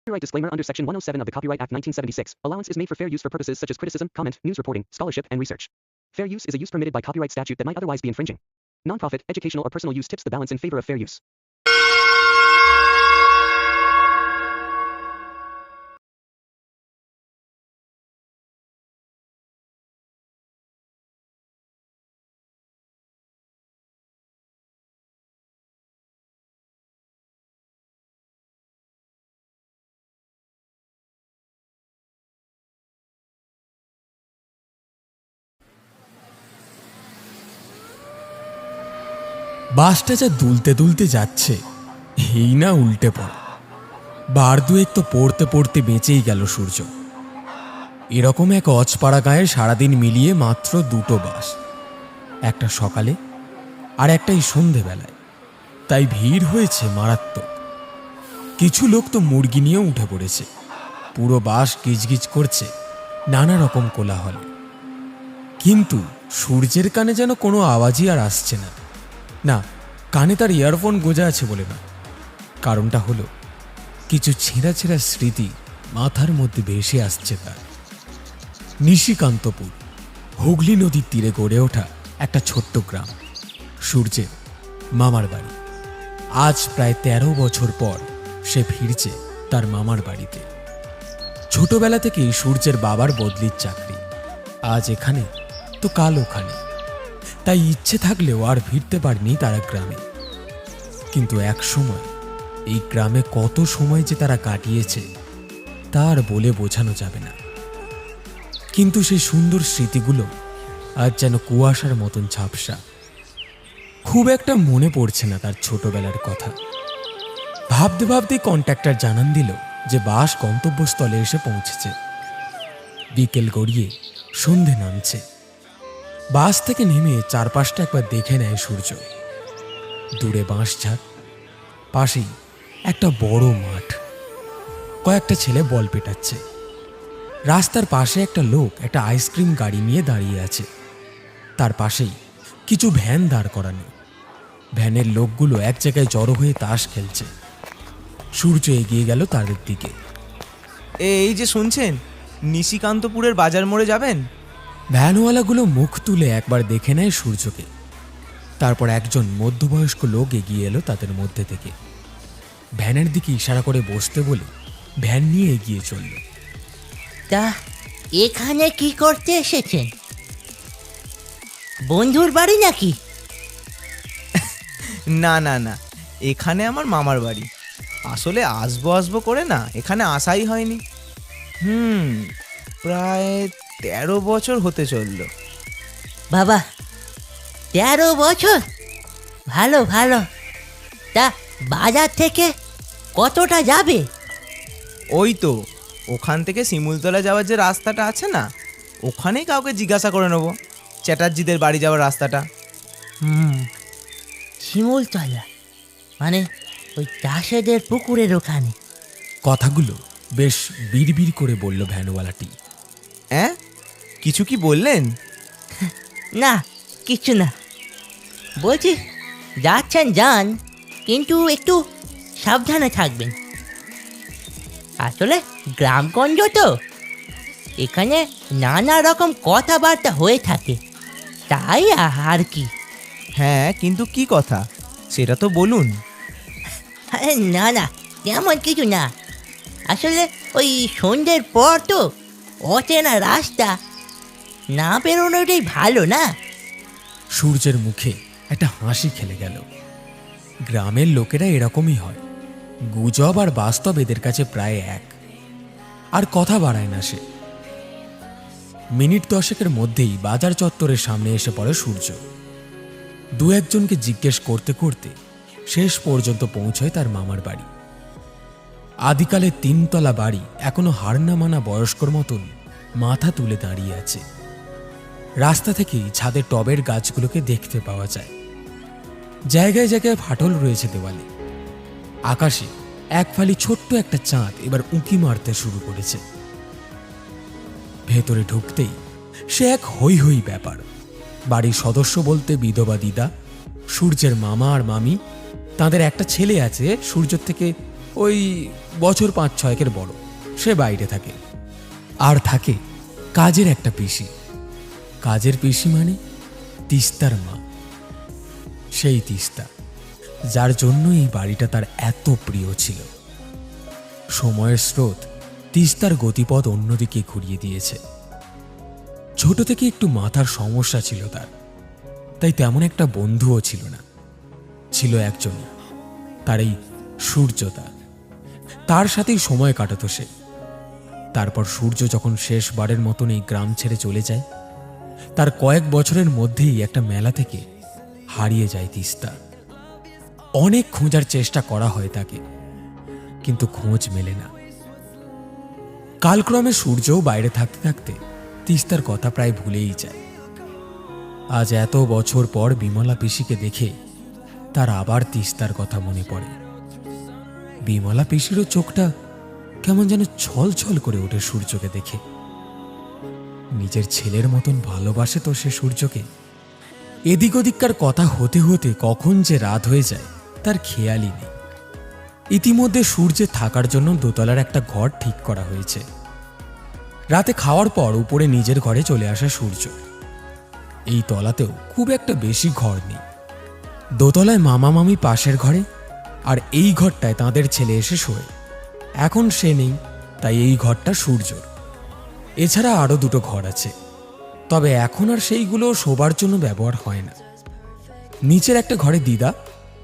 Copyright disclaimer under Section 107 of the Copyright Act 1976. Allowance is made for fair use for purposes such as criticism, comment, news reporting, scholarship, and research. Fair use is a use permitted by copyright statute that might otherwise be infringing. Nonprofit, educational, or personal use tips the balance in favor of fair use. বাসটা যা দুলতে দুলতে যাচ্ছে, এই না উল্টে পড়ে। বার দুয়েক তো পড়তে পড়তে বেঁচেই গেল সূর্য। এরকম এক অজপাড়া গায়ে সারাদিন মিলিয়ে মাত্র দুটো বাস, একটা সকালে আর একটা এই সন্ধেবেলায়। তাই ভিড় হয়েছে মারাত্মক। কিছু লোক তো মুরগি নিয়ে উঠে পড়েছে। পুরো বাস গিজগিজ করছে নানা রকম কোলাহলে। কিন্তু সূর্যের কানে যেন কোনো আওয়াজই আর আসছে না। না, কানে তার ইয়ারফোন গোজা আছে বলে না, কারণটা হলো কিছু ছেঁড়া ছেঁড়া স্মৃতি মাথার মধ্যে ভেসে আসছে তার। নিশিকান্তপুর, হুগলি নদীর তীরে গড়ে ওঠা একটা ছোট্ট গ্রাম, সূর্যের মামার বাড়ি। আজ প্রায় 13 বছর পর সে ফিরছে তার মামার বাড়িতে। ছোটবেলা থেকেই সূর্যের বাবার বদলির চাকরি, আজ এখানে তো কাল ওখানে। তাই ইচ্ছে থাকলেও আর ফিরতে পারেনি তারা গ্রামে। কিন্তু এক সময় এই গ্রামে কত সময় যে তারা কাটিয়েছে তা আর বলে বোঝানো যাবে না। কিন্তু সেই সুন্দর স্মৃতিগুলো আজ যেন কুয়াশার মতন ঝাপসা। খুব একটা মনে পড়ছে না তার ছোটবেলার কথা। ভাবতে ভাবতেই কন্ট্রাক্টর জানান দিল যে বাস গন্তব্যস্থলে এসে পৌঁছেছে। বিকেল গড়িয়ে সন্ধে নামছে। বাস থেকে নেমে চারপাশটা একবার দেখে নেয় সূর্য। দূরে বাঁশঝাড়, পাশেই একটা বড় মাঠ, কয়েকটা ছেলে বল পেটাচ্ছে। রাস্তার পাশে একটা লোক একটা আইসক্রিম গাড়ি নিয়ে দাঁড়িয়ে আছে। তার পাশেই কিছু ভ্যান দাঁড় করানো। ভ্যানের লোকগুলো এক জায়গায় জড়ো হয়ে তাস খেলছে। সূর্য এগিয়ে গেল তাদের দিকে। এই যে শুনছেন, নিশিকান্তপুরের বাজার মোড়ে যাবেন? ভ্যানওয়ালাগুলো মুখ তুলে একবার দেখে নেয় সূর্যকে। তারপর একজন মধ্যবয়স্ক লোক এগিয়ে এলো তাদের মধ্যে থেকে। ভ্যানের দিকে ইশারা করে বসতে বলে ভ্যান নিয়ে এগিয়ে চলল। তা এখানে কি করতে এসেছেন? বন্ধুর বাড়ি নাকি? না না না, এখানে আমার মামার বাড়ি। আসলে আসবো আসবো করে না এখানে আসাই হয়নি। প্রায় 13 বছর হতে চললো। বাবা, 13 বছর? ভালো ভালো। তা বাজার থেকে কতটা যাবে? ওই তো ওখান থেকে শিমুলতলা যাওয়ার যে রাস্তাটা আছে না, ওখানেই কাউকে জিজ্ঞাসা করে নেবো চ্যাটার্জিদের বাড়ি যাওয়ার রাস্তাটা। শিমুলতলা মানে ওই চাষেদের পুকুরের ওখানে? কথাগুলো বেশ বিড়বিড় করে বলল ভ্যানওয়ালাটি। হ্যাঁ, কিছু কি বললেন? না, কিছু না। বলছি যাচ্ছেন যান, কিন্তু একটু সাবধানে থাকবেন। আসলে গ্রামগঞ্জ তো, এখানে নানা রকম কথাবার্তা হয়ে থাকে, তাই আর কি। হ্যাঁ, কিন্তু কি কথা সেটা তো বলুন। না না, তেমন কিছু না। আসলে ওই সন্ধ্যের পর তো অচেনা রাস্তা, না বেরোনোটাই ভালো না? সূর্যের মুখে একটা হাসি খেলে গেল। গ্রামের লোকেরা এরকমই হয়, গুজব আর বাস্তব এদের কাছে প্রায় এক। আর কথা বাড়ায় না সে। মিনিট 10 মধ্যেই বাজার চত্বরের সামনে এসে পড়ে সূর্য। দু একজনকে জিজ্ঞেস করতে করতে শেষ পর্যন্ত পৌঁছয় তার মামার বাড়ি। আদিকালে 3 তলা বাড়ি এখনো হার না মানা বয়স্কর মতন মাথা তুলে দাঁড়িয়ে আছে। রাস্তা থেকেই ছাদে টবের গাছগুলোকে দেখতে পাওয়া যায়। জায়গায় জায়গায় ফাটল রয়েছে দেওয়ালে। আকাশে এক ফালি ছোট্ট একটা চাঁদ এবার উঁকি মারতে শুরু করেছে। ভেতরে ঢুকতেই সে এক হই হই ব্যাপার। বাড়ির সদস্য বলতে বিধবা দিদা, সূর্যের মামা আর মামি, তাদের একটা ছেলে আছে সূর্যের থেকে ওই বছর 5-6 বড়। সে বাইরে থাকে। আর থাকে কাজের একটা পিসি। কাজের পিসি মানে তিস্তার মা। সেই তিস্তা, যার জন্য এই বাড়িটা তার এত প্রিয় ছিল। সময়ের স্রোত তিস্তার গতিপথ অন্যদিকে ঘুরিয়ে দিয়েছে। ছোট থেকে একটু মাথার সমস্যা ছিল তার, তাই তেমন একটা বন্ধুও ছিল না। ছিল একজনই, তার এই সূর্যদা। তার সাথেই সময় কাটাতো সে। তারপর সূর্য যখন শেষবারের মতন এই গ্রাম ছেড়ে চলে যায়, তার কয়েক বছরের মধ্যেই একটা মেলা থেকে হারিয়ে যায় তিস্তা। অনেক খোঁজার চেষ্টা করা হয় তাকে, কিন্তু খোঁজ মেলে না। কালক্রমে সূর্যও বাইরে থাকতে থাকতে তিস্তার কথা প্রায় ভুলেই যায়। আজ এত বছর পর বিমলা পিসিকে দেখে তার আবার তিস্তার কথা মনে পড়ে। বিমলা পিসিরও চোখটা কেমন যেন ছল ছল করে ওঠে সূর্যকে দেখে। নিজের ছেলের মতন ভালোবাসে তো সে সূর্যকে। এদিক ওদিককার কথা হতে হতে কখন যে রাত হয়ে যায় তার খেয়ালই নেই। ইতিমধ্যে সূর্যে থাকার জন্য দোতলার একটা ঘর ঠিক করা হয়েছে। রাতে খাওয়ার পর উপরে নিজের ঘরে চলে আসে সূর্য। এই তলাতেও খুব একটা বেশি ঘর নেই। দোতলায় মামা মামি পাশের ঘরে, আর এই ঘরটায় তাঁদের ছেলে এসে শোয়। এখন সে নেই, তাই এই ঘরটা সূর্যর। এছাড়া আরও 2টো ঘর আছে, তবে এখন আর সেইগুলো শোবার জন্য ব্যবহার হয় না। নিচের একটা ঘরে দিদা,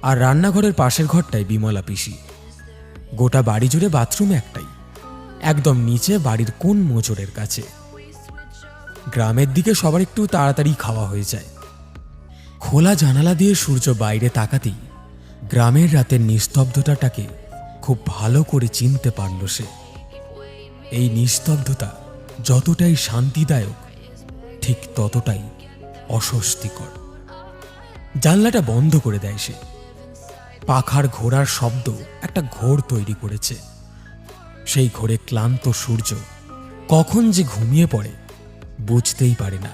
আর রান্নাঘরের পাশের ঘরটায় বিমলা পিসি। গোটা বাড়ি জুড়ে বাথরুম একটাই, একদম নিচে বাড়ির কোন মোচড়ের কাছে। গ্রামের দিকে সবার একটু তাড়াতাড়ি খাওয়া হয়ে যায়। খোলা জানালা দিয়ে সূর্য বাইরে তাকাতেই গ্রামের রাতের নিস্তব্ধতাটাকে খুব ভালো করে চিনতে পারল সে। এই নিস্তব্ধতা যতটাই শান্তিদায়ক, ঠিক ততটাই অস্বস্তিকর। জানলাটা বন্ধ করে দেয় সে। পাখার ঘোড়ার শব্দ একটা ঘোর তৈরি করেছে। সেই ঘোরে ক্লান্ত সূর্য কখন যে ঘুমিয়ে পড়ে বুঝতেই পারে না।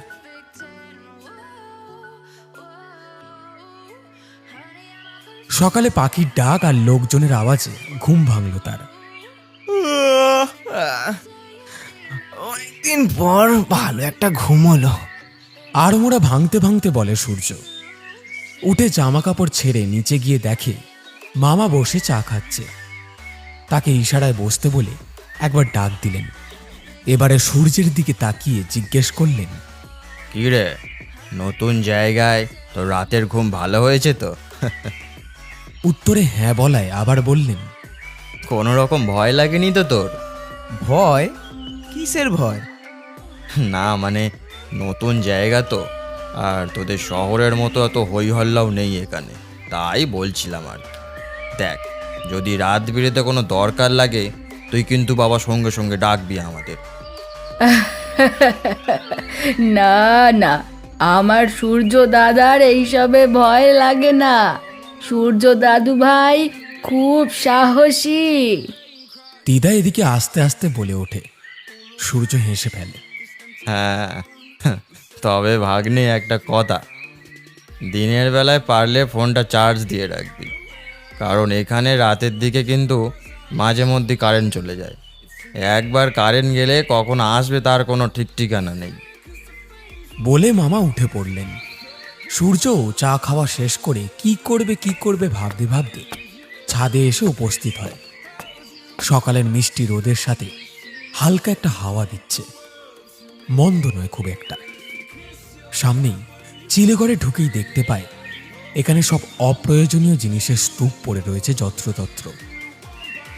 সকালে পাখির ডাক আর লোকজনের আওয়াজে ঘুম ভাঙল তার। অনেকদিন পর ভালো একটা ঘুম হলো। আড়মোড়া ভাঙতে ভাঙতে বলে সূর্য। উঠে জামা কাপড় ছেড়ে নিচে গিয়ে দেখে মামা বসে চা খাচ্ছে। তাকে ইশারায় বসতে বলে একবার ডাক দিলেন। এবারে সূর্যের দিকে তাকিয়ে জিজ্ঞেস করলেন, কি রে, নতুন জায়গায় তো রাতের ঘুম ভালো হয়েছে তো? উত্তরে হ্যাঁ বলায় আবার বললেন, কোনো রকম ভয় লাগেনি তো তোর? ভয়? কিসের ভয়? না মানে নতুন জায়গা তো, আর তোদের শহরের মতো এত হই হল্লাও নেই এখানে, তাই বলছিলাম আর কি। দেখ, যদি রাত বিরেতে কোনো দরকার লাগে তুই কিন্তু বাবা সঙ্গে সঙ্গে ডাকবি আমাদের। না না, আমার সূর্য দাদার এইসবে ভয় লাগে না। সূর্য দাদু ভাই খুব সাহসী। দিদা এদিকে আস্তে আস্তে বলে ওঠে। সূর্য হেসে ফেলে। হ্যাঁ, তবে ভাগ্নে একটা কথা, দিনের বেলায় পারলে ফোনটা চার্জ দিয়ে রাখবি, কারণ এখানে রাতের দিকে কিন্তু মাঝে মধ্যে কারেন্ট চলে যায়। একবার কারেন্ট গেলে কখন আসবে তার কোনো ঠিক ঠিকানা নেই। বলে মামা উঠে পড়লেন। সূর্যও চা খাওয়া শেষ করে কি করবে ভাবতে ভাবতে ছাদে এসে উপস্থিত হয়। সকালের মিষ্টি রোদের সাথে হালকা একটা হাওয়া দিচ্ছে, মন্দ নয় খুব একটা। সামনেই চিলেঘরে ঢুকেই দেখতে পায় এখানে সব অপ্রয়োজনীয় জিনিসের স্তূপ পড়ে রয়েছে যত্রতত্র।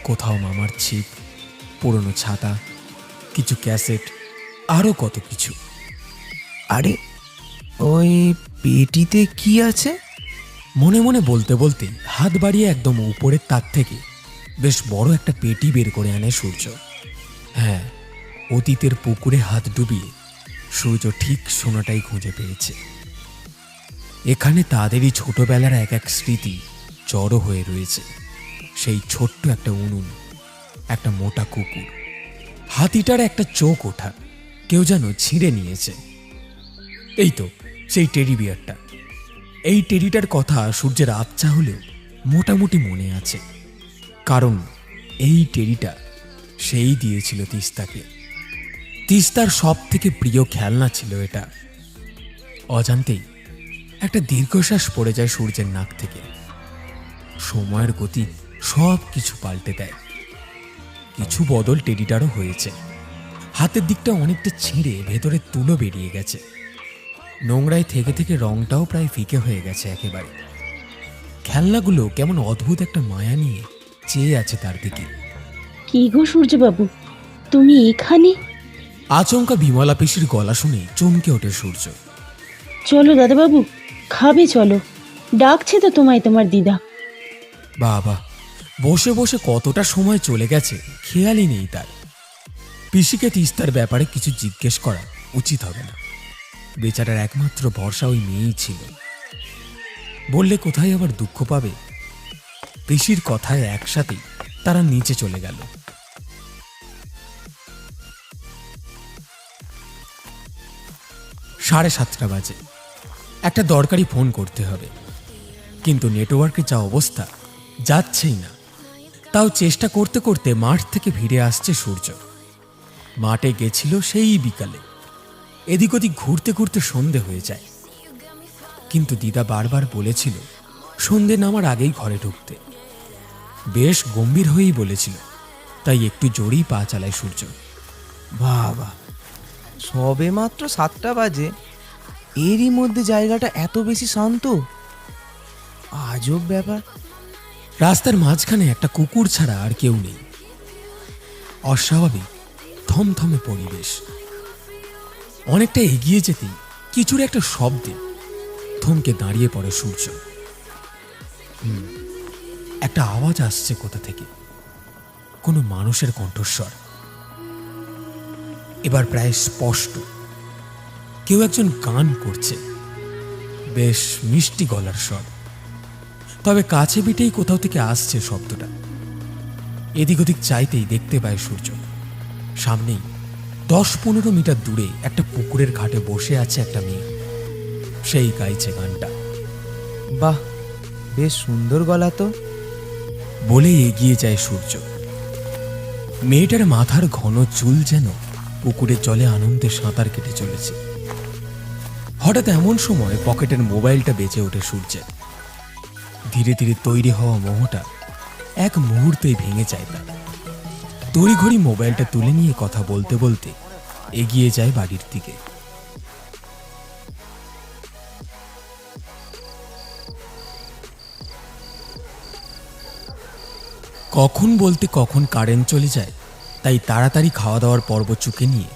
কোথাও মামার ছিপ, পুরনো ছাতা, কিছু ক্যাসেট, আরও কত কিছু। আরে ওই পেটিতে কি আছে? মনে মনে বলতে বলতে হাত বাড়িয়ে একদম উপরের তাক থেকে বেশ বড় একটা পেটি বের করে আনে সূর্য। হ্যাঁ, অতীতের পুকুরে হাত ডুবিয়ে সূর্য ঠিক সোনাটাই খুঁজে পেয়েছে। এখানে তাদেরই ছোটবেলার এক এক স্মৃতি জড়ো হয়ে রয়েছে। সেই ছোট্ট একটা উনুন, একটা মোটা কুকুর, হাতিটার একটা চোখ ওঠা কেউ যেন ছিঁড়ে নিয়েছে। এই তো সেই টেডি বিয়ারটা। এই টেডিটার কথা সূর্যের আবছা হলেও মোটামুটি মনে আছে, কারণ এই টেডিটা সেই দিয়েছিল তিস্তাকে। তিস্তার সব থেকে প্রিয় খেলনা ছিল এটা। অজান্তেই একটা দীর্ঘশ্বাস পড়ে যায় সূর্যের নাক থেকে। সময়ের গতি সব কিছু পাল্টে দেয়। কিছু বদল টেডিটারও হয়েছে। হাতের দিকটা অনেকটা ছিঁড়ে ভেতরে তুলো বেরিয়ে গেছে। নোংরায় থেকে থেকে রংটাও প্রায় ফিকে হয়ে গেছে একেবারে। খেলনাগুলো কেমন অদ্ভুত একটা মায়া নিয়ে চেয়ে আছে তার দিকে। কি গো সূর্যবাবু, তুমি এখানে? আচমকা বিমলা পিসির গলা শুনে চমকে ওঠে সূর্য। চলো দাদাবাবু, খাবে চলো, ডাকছে তো তোমায় তোমার দিদা। বাবা, বসে বসে কতটা সময় চলে গেছে খেয়ালই নেই তার। পিসিকে তিস্তার ব্যাপারে কিছু জিজ্ঞেস করা উচিত হবে না। বেচারার একমাত্র ভরসা ওই মেয়েই ছিল। বললে কোথায় আবার দুঃখ পাবে। পিসির কথায় একসাথেই তারা নিচে চলে গেল। সাড়ে 7টা বাজে। একটা দরকারি ফোন করতে হবে, কিন্তু নেটওয়ার্কের যা অবস্থা, যাচ্ছেই না। তাও চেষ্টা করতে করতে মাঠ থেকে ফিরে আসছে সূর্য। মাঠে গেছিল সেই বিকালে। এদিক ওদিক ঘুরতে ঘুরতে সন্ধে হয়ে যায়। কিন্তু দিদা বারবার বলেছিল সন্ধে নামার আগেই ঘরে ঢুকতে। বেশ গম্ভীর হয়েই বলেছিল, তাই একটু জোরেই পা চালায় সূর্য। বাবা, সবে মাত্র 7টা বাজে, এরই মধ্যে জায়গাটা এত বেশি শান্ত। আজব ব্যাপার। রাস্তার মাঝখানে একটা কুকুর ছাড়া আর কেউ নেই। অস্বাভাবিক থমথমে পরিবেশ। অনেকটা এগিয়ে যেতেই কিছুর একটা শব্দে থমকে দাঁড়িয়ে পড়ে সূর্য। একটা আওয়াজ আসছে কোথা থেকে, কোনো মানুষের কণ্ঠস্বর। এবার প্রায় স্পষ্ট। কেউ একজন গান করছে, বেশ মিষ্টি গলার স্বর। তবে কাছে পিঠেই কোথাও থেকে আসছে শব্দটা। এদিক ওদিক চাইতেই দেখতে পায় সূর্য সামনেই 10-15 মিটার দূরে একটা পুকুরের ঘাটে বসে আছে একটা মেয়ে। সেই গাইছে গানটা। বাহ, বেশ সুন্দর গলা তো। বলে এগিয়ে যায় সূর্য। মেয়েটার মাথার ঘন চুল যেন পুকুরের জলে আনন্দে সাঁতার কেটে চলেছে। হঠাৎ এমন সময় পকেটের মোবাইলটা বেজে ওঠে সূর্যের। ধীরে ধীরে তৈরি হওয়া মোহটা এক মুহূর্তেই ভেঙে যায় তার। তড়িঘড়ি মোবাইলটা তুলে নিয়ে কথা বলতে বলতে এগিয়ে যায় বাড়ির দিকে। কখন বলতে কখন কারেন্ট চলে যায়, তাই তাড়াতাড়ি খাওয়া দাওয়ার পর্ব চুকে নিয়ে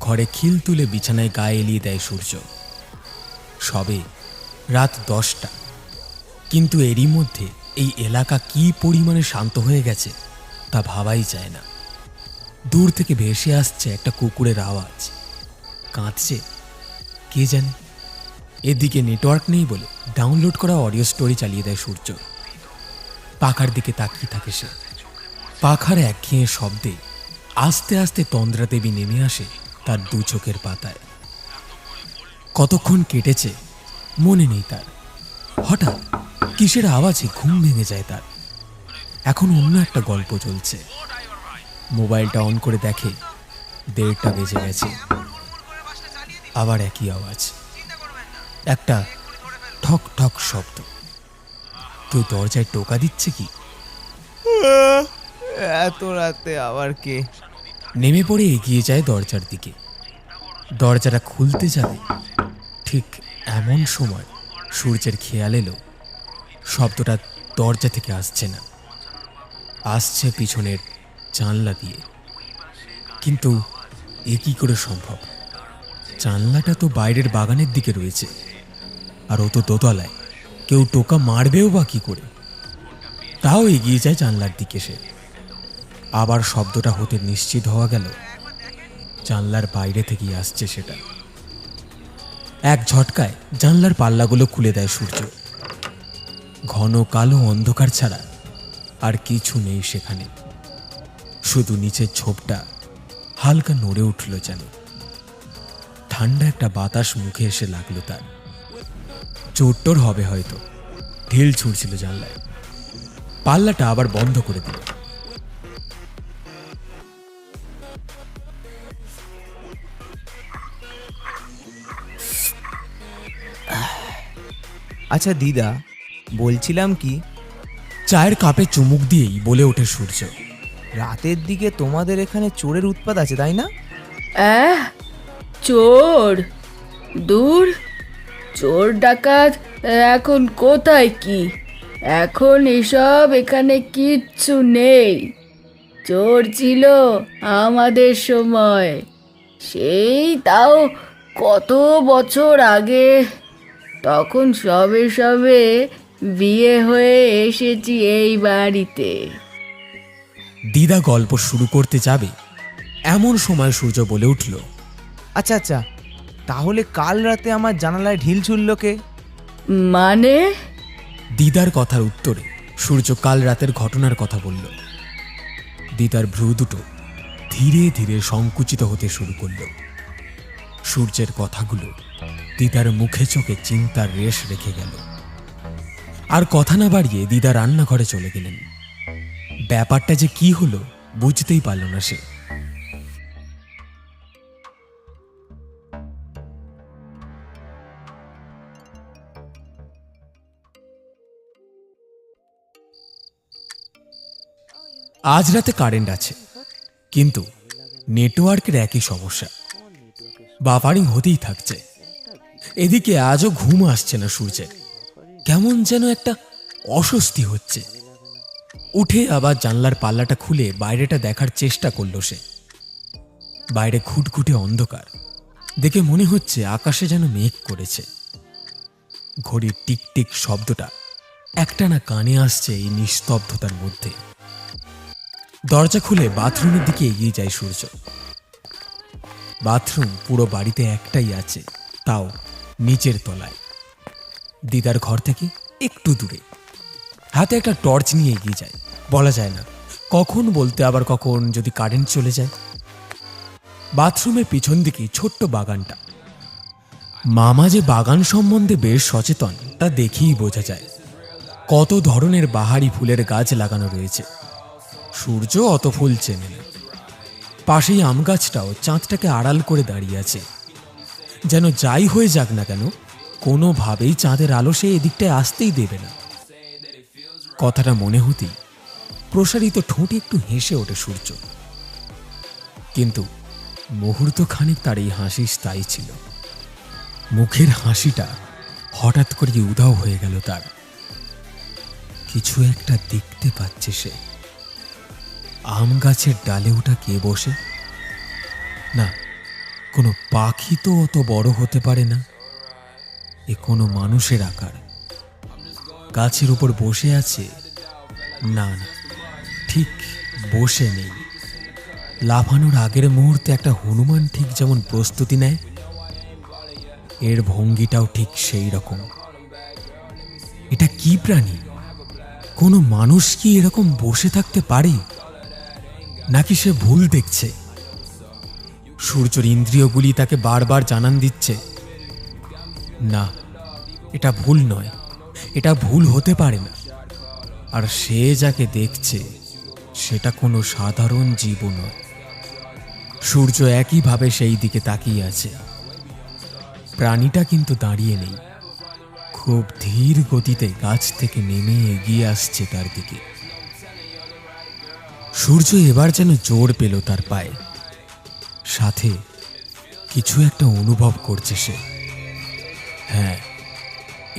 ঘরে খিল তুলে বিছানায় গায়ে এলিয়ে দেয় সূর্য। সবে রাত 10টা, কিন্তু এরই মধ্যে এই এলাকা কি পরিমাণে শান্ত হয়ে গেছে তা ভাবাই যায় না। দূর থেকে ভেসে আসছে একটা কুকুরের আওয়াজ। কাঁদছে কে জানে। এদিকে নেটওয়ার্ক নেই বলে ডাউনলোড করা অডিও স্টোরি চালিয়ে দেয় সূর্য। পাখার দিকে তাকিয়ে থাকে সে। পাখার একঘেয়ে শব্দে আস্তে আস্তে তন্দ্রা দেবী নেমে আসে তার দু চোখের পাতায়। কতক্ষণ কেটেছে মনে নেই তার। হঠাৎ কিসের আওয়াজে ঘুম ভেঙে যায় তার। এখন অন্য একটা গল্প চলছে। মোবাইলটা অন করে দেখে 1:30টা বেজে গেছে। আবার একই আওয়াজ, একটা ঠক ঠক শব্দ। কেউ দরজায় টোকা দিচ্ছে কি? এত রাতে আবার কে? নেমে পড়ে এগিয়ে যায় দরজার দিকে। দরজাটা খুলতে যাবে, ঠিক এমন সময় সূর্যের খেয়াল এলো শব্দটা দরজা থেকে আসছে না, আসছে পিছনের জানলা দিয়ে। কিন্তু এ কি করে সম্ভব? জানলাটা তো বাইরের বাগানের দিকে রয়েছে, আর ও তো দোতলায়। কেউ টোকা মারবেও বা কি করে? তাও এগিয়ে যায় জানলার দিকে সে। আবার শব্দটা হতে নিশ্চিত হওয়া গেল জানলার বাইরে থেকেই আসছে সেটা। এক ঝটকায় জানলার পাল্লাগুলো খুলে দেয় সূর্য। ঘন কালো অন্ধকার ছাড়া আর কিছু নেই সেখানে। শুধু নিচের ঝোপটা হালকা নড়ে উঠল যেন। ঠান্ডা একটা বাতাস মুখে এসে লাগলো তার। চোট্টর হবে হয়তো, ঢিল ছুঁড়ছিল জানলায়। পাল্লাটা আবার বন্ধ করে দিল। আচ্ছা দিদা, বলছিলাম কি, চায়ের কাপে চুমুক দিয়েই বলে ওঠে সূর্য। রাতের দিকে তোমাদের এখানে চোরের উৎপাত আছে তাই না? অ্যাঁ, চোর? দূর, চোর ডাকাত এখন কোথায় কি? এখন এসব এখানে কিচ্ছু নেই। চোর ছিল আমাদের সময়, সেই তাও কত বছর আগে। তখন সবে সবে বিয়ে হয়ে এসেছি এই বাড়িতে। দিদা গল্প শুরু করতে যাবে এমন সময় সূর্য বলে উঠল, আচ্ছা আচ্ছা, তাহলে কাল রাতে আমার জানালায় ঢিল ছুড়ল কে? মানে? দিদার কথার উত্তরে সূর্য কাল রাতের ঘটনার কথা বলল। দিদার ভ্রু দুটো ধীরে ধীরে সংকুচিত হতে শুরু করল। সূর্যের কথাগুলো দিদার মুখে চোখে চিন্তার রেশ রেখে গেল। আর কথা না বাড়িয়ে দিদা রান্নাঘরে চলে গেলেন। ব্যাপারটা যে কি হলো বুঝতেই পারল না সে। আজ রাতে কারেন্ট আছে, কিন্তু নেটওয়ার্কের একই সমস্যা, বাফারিং হতেই থাকছে। এদিকে আজও ঘুম আসছে না সূর্যের, কেমন যেন একটা অস্বস্তি হচ্ছে। উঠে আবার জানলার পাল্লাটা খুলে বাইরেটা দেখার চেষ্টা করল সে। বাইরে খুটখুটে অন্ধকার, দেখে মনে হচ্ছে আকাশে যেন মেঘ করেছে। ঘড়ির টিকটিক শব্দটা একটানা কানে আসছে এই নিস্তব্ধতার মধ্যে। দরজা খুলে বাথরুমের দিকে এগিয়ে যায় সূর্য। বাথরুম পুরো বাড়িতে একটাই আছে, তাও নিচের তলায়, দিদার ঘর থেকে একটু দূরে। হাতে একটা টর্চ নিয়ে এগিয়ে যায়। বলা যায় না কখন, বলতে আবার কখন যদি কারেন্ট চলে যায়। বাথরুমের পিছন দিকে ছোট্ট বাগানটা। মামা যে বাগান সম্বন্ধে বেশ সচেতন তা দেখেই বোঝা যায়। কত ধরনের বাহারি ফুলের গাছ লাগানো রয়েছে। সূর্য অত ফুল চেনে না। পাশেই আম গাছটাও চাঁদটাকে আড়াল করে দাঁড়িয়ে আছে, যেন যাই হয়ে যাক না কেন কোনোভাবেই চাঁদের আলো সে এদিকটায় আসতেই দেবে না। কথাটা মনে হতেই প্রসারিত ঠোঁটে একটু হেসে ওঠে সূর্য। কিন্তু মুহূর্ত খানিক তার এই হাসি স্থায়ী ছিল। মুখের হাসিটা হঠাৎ করে উধাও হয়ে গেল তার। কিছু একটা দেখতে পাচ্ছে সে। আম গাছের ডালে ওটা কে বসে? না, কোনো পাখি তো অত বড় হতে পারে না। এ কোনো মানুষের আকার। গাছের উপর বসে আছে? না না, ঠিক বসে নেই। লাফানোর আগের মুহূর্তে একটা হনুমান ঠিক যেমন প্রস্তুতি নেয়, এর ভঙ্গিটাও ঠিক সেই রকম। এটা কি প্রাণী? কোনো মানুষ কি এরকম বসে থাকতে পারে? নাকি সে ভুল দেখছে? সূর্যের ইন্দ্রিয়গুলি তাকে বারবার জানান দিচ্ছে, না, এটা ভুল নয়, এটা ভুল হতে পারে না। আর সে যাকে দেখছে সেটা কোনো সাধারণ জীব নয়। সূর্য একইভাবে সেই দিকে তাকিয়ে আছে। প্রাণীটা কিন্তু দাঁড়িয়ে নেই, খুব ধীর গতিতে গাছ থেকে নেমে এগিয়ে আসছে তার দিকে। সূর্য এবার যেন জোর পেল তার পায়ে, সাথে কিছু একটা অনুভব করছে সে। হ্যাঁ,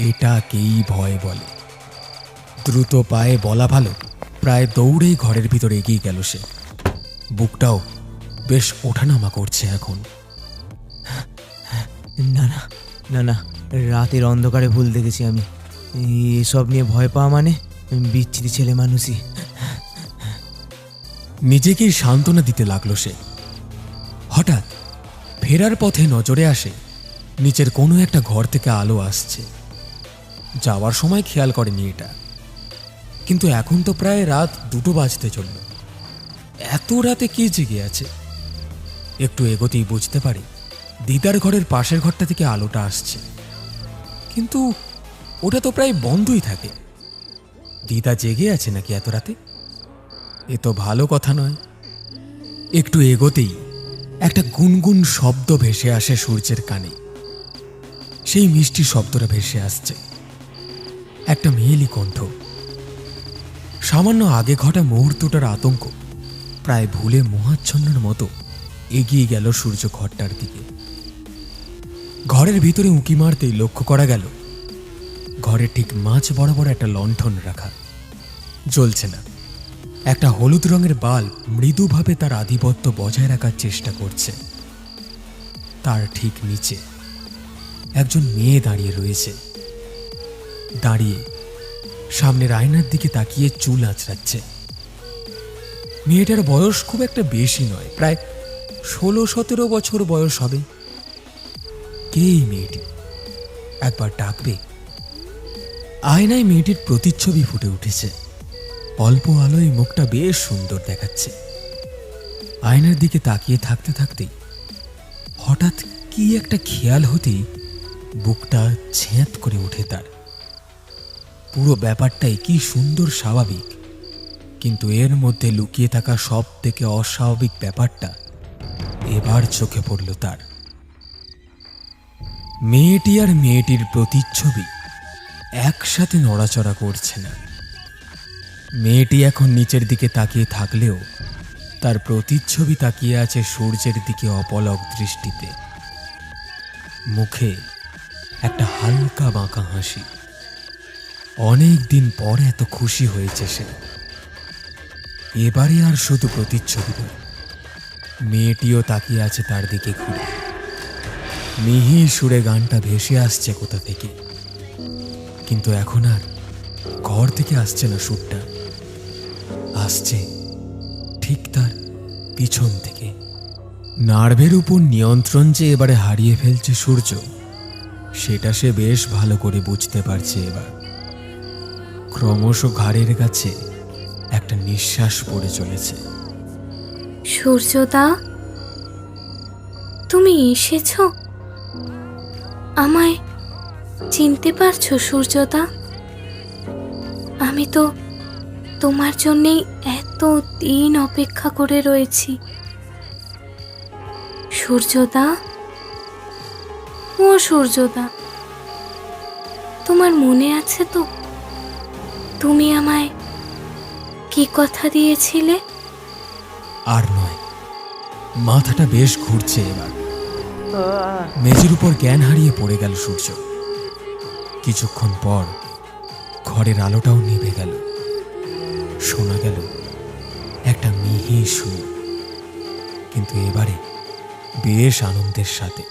এটাকেই ভয় বলে। দ্রুত পায়ে বলা ভালো, প্রায় দৌড়েই ঘরের ভিতর এগিয়ে গেল সে। বুকটাও বেশ ওঠানামা করছে এখন। না না না না, রাতের অন্ধকারে ভুল দেখেছি আমি। এসব নিয়ে ভয় পাওয়া মানে বিচ্ছিরি ছেলে মানুষই। নিজেকেই সান্ত্বনা দিতে লাগলো সে। হঠাৎ ফেরার পথে নজরে আসে নিচের কোনো একটা ঘর থেকে আলো আসছে। যাওয়ার সময় খেয়াল করেনি এটা, কিন্তু এখন তো প্রায় রাত 2টো বাজতে চলল। এত রাতে কে জেগে আছে? একটু এগোতেই বুঝতে পারে দিদার ঘরের পাশের ঘরটা থেকে আলোটা আসছে, কিন্তু ওটা তো প্রায় বন্ধই থাকে। দিদা জেগে আছে নাকি এত রাতে? এ তো ভালো কথা নয়। একটু এগোতেই একটা গুনগুন শব্দ ভেসে আসে সূর্যের কানে। সেই মিষ্টি শব্দটা ভেসে আসছে, একটা মেয়েলি কণ্ঠ। সামান্য আগে ঘটা মুহূর্তটার আতঙ্ক প্রায় ভুলে মোহাচ্ছন্নের মতো এগিয়ে গেল সূর্য ঘরটার দিকে। ঘরের ভিতরে উঁকি মারতেই লক্ষ্য করা গেল ঘরে ঠিক মাঝ বরাবর একটা লণ্ঠন রাখা, জ্বলছে না। একটা হলুদ রঙের বাল্ব মৃদুভাবে তার আধিপত্য বজায় রাখার চেষ্টা করছে। তার ঠিক নিচে একজন মেয়ে দাঁড়িয়ে রয়েছে। দাঁড়িয়ে সামনের আয়নার দিকে তাকিয়ে চুল আঁচড়াচ্ছে। মেয়েটার বয়স খুব একটা বেশি নয়, প্রায় 16-17 বছর বয়স হবে। কে এই মেয়েটি? একবার ডাকবে। আয়নায় মেয়েটির প্রতিচ্ছবি ফুটে উঠেছে। অল্প আলোয় মুখটা বেশ সুন্দর দেখাচ্ছে। আয়নার দিকে তাকিয়ে থাকতে থাকতেই হঠাৎ কি একটা খেয়াল হতেই বুকটা ছেঁত করে ওঠে তার। পুরো ব্যাপারটাই কি সুন্দর স্বাভাবিক, কিন্তু এর মধ্যে লুকিয়ে থাকা সব থেকে অস্বাভাবিক ব্যাপারটা এবার চোখে পড়ল তার। মেয়েটি আর মেয়েটির প্রতিচ্ছবি একসাথে নড়াচড়া করছে না। মেয়েটি এখন নিচের দিকে তাকিয়ে থাকলেও তার প্রতিচ্ছবি তাকিয়ে আছে সূর্যের দিকে অপলক দৃষ্টিতে। মুখে একটা হালকা বাঁকা হাসি। অনেক দিন পর এত খুশি হয়েছে সে। এবারে আর শুধু প্রতিচ্ছবি নয়, মেয়েটিও তাকিয়ে আছে তার দিকে ঘুরে। মিহি সুরে গানটা ভেসে আসছে কোথা থেকে, কিন্তু এখন আর ঘর থেকে আসছে না সুরটা, আসছে ঠিক তার পিছন থেকে। নার্ভের উপর নিয়ন্ত্রণ যে এবারে হারিয়ে ফেলছে সূর্য, সেটা সে বেশ ভালো করে বুঝতে পারছে এবার। ক্রমশ ঘাড়ের কাছে একটা নিঃশ্বাস পড়ে চলেছে। সূর্যদা, তুমি এসেছ? আমায় চিনতে পারছো সূর্যদা? আমি তো তোমার জন্যেই এত দিন অপেক্ষা করে রয়েছি। সূর্যদা, ও সূর্যদা, তোমার মনে আছে তো তুমি আমায় কি কথা দিয়েছিলে? আর নয়, মাথাটা বেশ ঘুরছে এবার। মেঝের উপর জ্ঞান হারিয়ে পড়ে গেল সূর্য। কিছুক্ষণ পর ঘরের আলোটাও নিভে গেল। শোনা গেল একটা মিহি সুর, কিন্তু এবারে বেশ আনন্দের সাথে।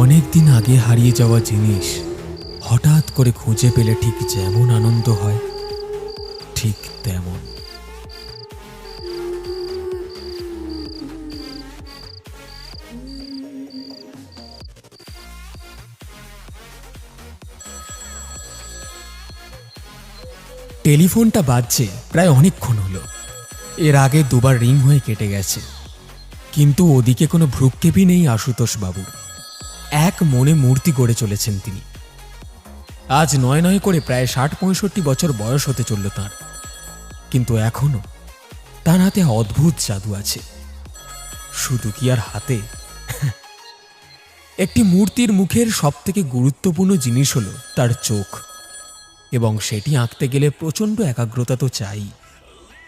অনেকদিন আগে হারিয়ে যাওয়া জিনিস হঠাৎ করে খুঁজে পেলে ঠিক যেমন আনন্দ হয়, ঠিক তেমন। টেলিফোনটা বাজছে প্রায় অনেকক্ষণ হলো। এর আগে দুবার রিং হয়ে কেটে গেছে, কিন্তু ওদিকে কোনো ভ্রুক্ষেপই নেই আশুতোষ বাবুর। এক মনে মূর্তি গড়ে চলেছেন তিনি। আজ নয় নয় করে প্রায় 60-65 বছর বয়স হতে চলল তাঁর, কিন্তু এখনো তার হাতে অদ্ভুত জাদু আছে। শুধু কি আর হাতে? একটি মূর্তির মুখের সবথেকে গুরুত্বপূর্ণ জিনিস হলো তার চোখ, এবং সেটি আঁকতে গেলে প্রচণ্ড একাগ্রতা তো চাই।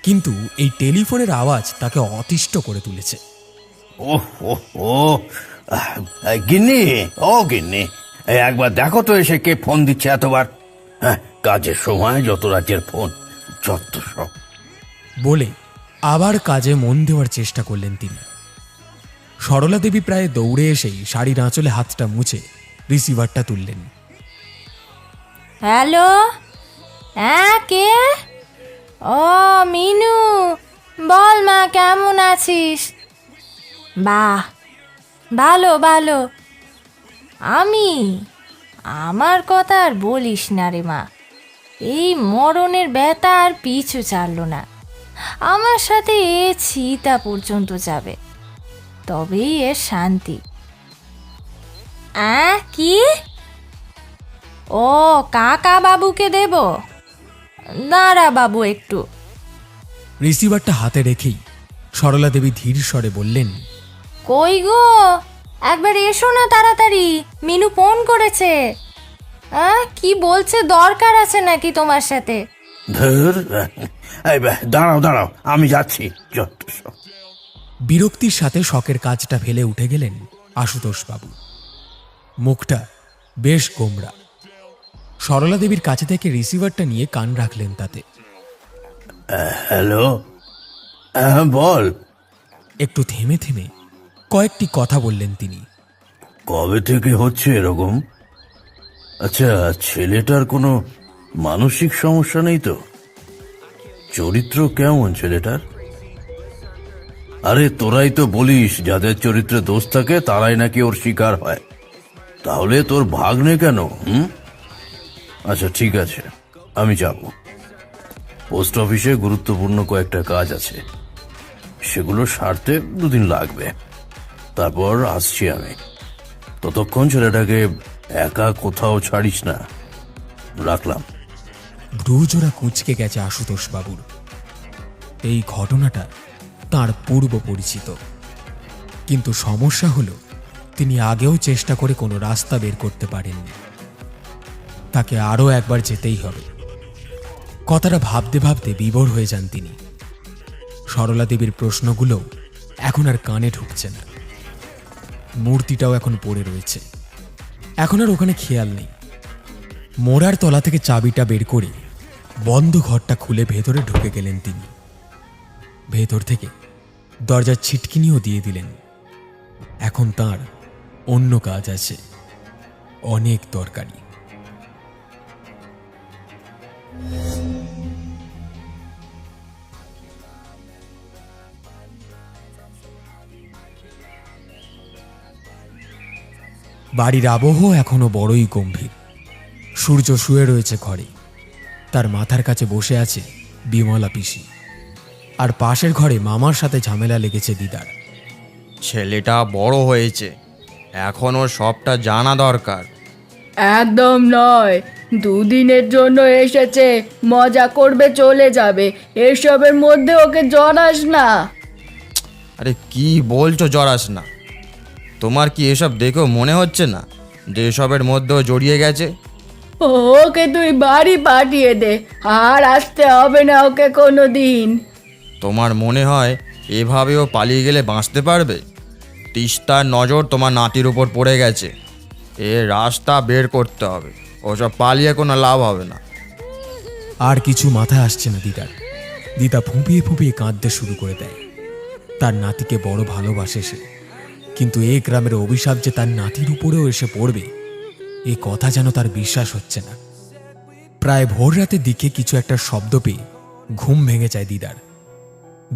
কিন্তু এই টেলিফোনের আওয়াজ তাকে অতিষ্ঠ করে তুলেছে। গিন্নি, ও গিন্নি, একবার দেখো তো এসে কে ফোন দিচ্ছে এতবার। কাজের সময় যত রাজ্যের ফোন, যত সব। বলে আবার কাজে মন দেওয়ার চেষ্টা করলেন তিনি। সরলা দেবী প্রায় দৌড়ে এসেই শাড়ির আঁচলে হাতটা মুছে রিসিভারটা তুললেন। হ্যালো, হ্যাঁ কে? ও মিনু, বল মা, কেমন আছিস? বাহ, ভালো ভালো। আমার কথা আর বলিস না রে মা। এই মরণের ব্যথা আর পিছু ছাড়লো না। আমার সাথে এ চিতা পর্যন্ত যাবে, তবেই এর শান্তি। কি? ও কাকা বাবুকে দেব? দাঁড়া বাবু একটু। রিসিভারটা হাতে রেখেই সরলা দেবী ধীর স্বরে বললেন, কই গো, একবার এসো না তাড়াতাড়ি, মিনু ফোন করেছে। কি বলছে, দরকার আছে নাকি তোমার সাথে? ধুর, এই দাঁড়াও দাঁড়াও, আমি যাচ্ছি। বিরক্তির সাথে শখের কাজটা ফেলে উঠে গেলেন আশুতোষবাবু। মুখটা বেশ গোমড়া। সরলা দেবীর কাছে থেকে রিসিভারটা নিয়ে কান রাখলেন তাতে। হ্যালো, বল। একটু থেমে থেমে কয়েকটি কথা বললেন তিনি। কবে থেকে হচ্ছে এরকম? আচ্ছা, ছেলেটার কোনো মানসিক সমস্যা নেই তো? চরিত্র কেমন ছেলেটার? আরে তোরাই তো বলিস যাদের চরিত্রে দোষ থাকে তারাই নাকি ওর শিকার হয়। তাহলে তোর ভাগ্নে কেন? আচ্ছা ঠিক আছে, আমি যাব। পোস্ট অফিসে গুরুত্বপূর্ণ কয়েকটা কাজ আছে, সেগুলো সারতে 2 দিন লাগবে। তারপর আসছি আমি। ততক্ষণ ছেলেটাকে একা কোথাও ছাড়িস না। রাখলাম। ভ্রুজোড়া কুঁচকে গেছে আশুতোষবাবুর। এই ঘটনাটা তার পূর্ব পরিচিত, কিন্তু সমস্যা হলো তিনি আগেও চেষ্টা করে কোনো রাস্তা বের করতে পারেননি। তাকে আরও একবার যেতেই হবে। কথাটা ভাবতে ভাবতে বিভোর হয়ে যান তিনি। সরলা দেবীর প্রশ্নগুলো এখন আর কানে ঢুকছে না। মূর্তিটাও এখন পড়ে রয়েছে, এখন আর ওখানে খেয়াল নেই। মোড়ার তলা থেকে চাবিটা বের করে বন্ধ ঘরটা খুলে ভেতরে ঢুকে গেলেন তিনি। ভেতর থেকে দরজার ছিটকিনিও দিয়ে দিলেন। এখন তার অন্য কাজ আছে, অনেক দরকারি। বাড়ির আবহ এখনো বড়ই গম্ভীর। সূর্য শুয়ে রয়েছে ঘরে, তার মাথার কাছে বসে আছে বিমলা পিসি, আর পাশের ঘরে মামার সাথে ঝামেলা লেগেছে দিদার। ছেলেটা বড় হয়েছে, এখন ওর সবটা জানা দরকার। একদম নয়, 2 দিনের জন্য এসেছে, মজা করবে চলে যাবে, এসবের মধ্যে ওকে জড়াস না। আরে কি বলছো জড়াস না? তোমার কি এসব দেখেও মনে হচ্ছে না যে এসবের মধ্যেও জড়িয়ে গেছে? ওকে তুই বাড়ি পাঠিয়ে দে, আর আসতে হবে না ওকে কোনো দিন। তোমার মনে হয় এভাবেও পালিয়ে গেলে বাঁচতে পারবে? তিস্তার নজর তোমার নাতির উপর পড়ে গেছে, এ রাস্তা বের করতে হবে। ওসব পালিয়ে কোনো লাভ হবে না। আর কিছু মাথায় আসছে না দিদার। দিদা ফুঁপিয়ে ফুঁপিয়ে কাঁদতে শুরু করে দেয়। তার নাতিকে বড় ভালোবাসে সে, কিন্তু এই গ্রামের অভিশাপ যে তার নাতির উপরেও এসে পড়বে এ কথা যেন তার বিশ্বাস হচ্ছে না। প্রায় ভোর রাতের দিকে কিছু একটা শব্দ পেয়ে ঘুম ভেঙে যায় দিদার।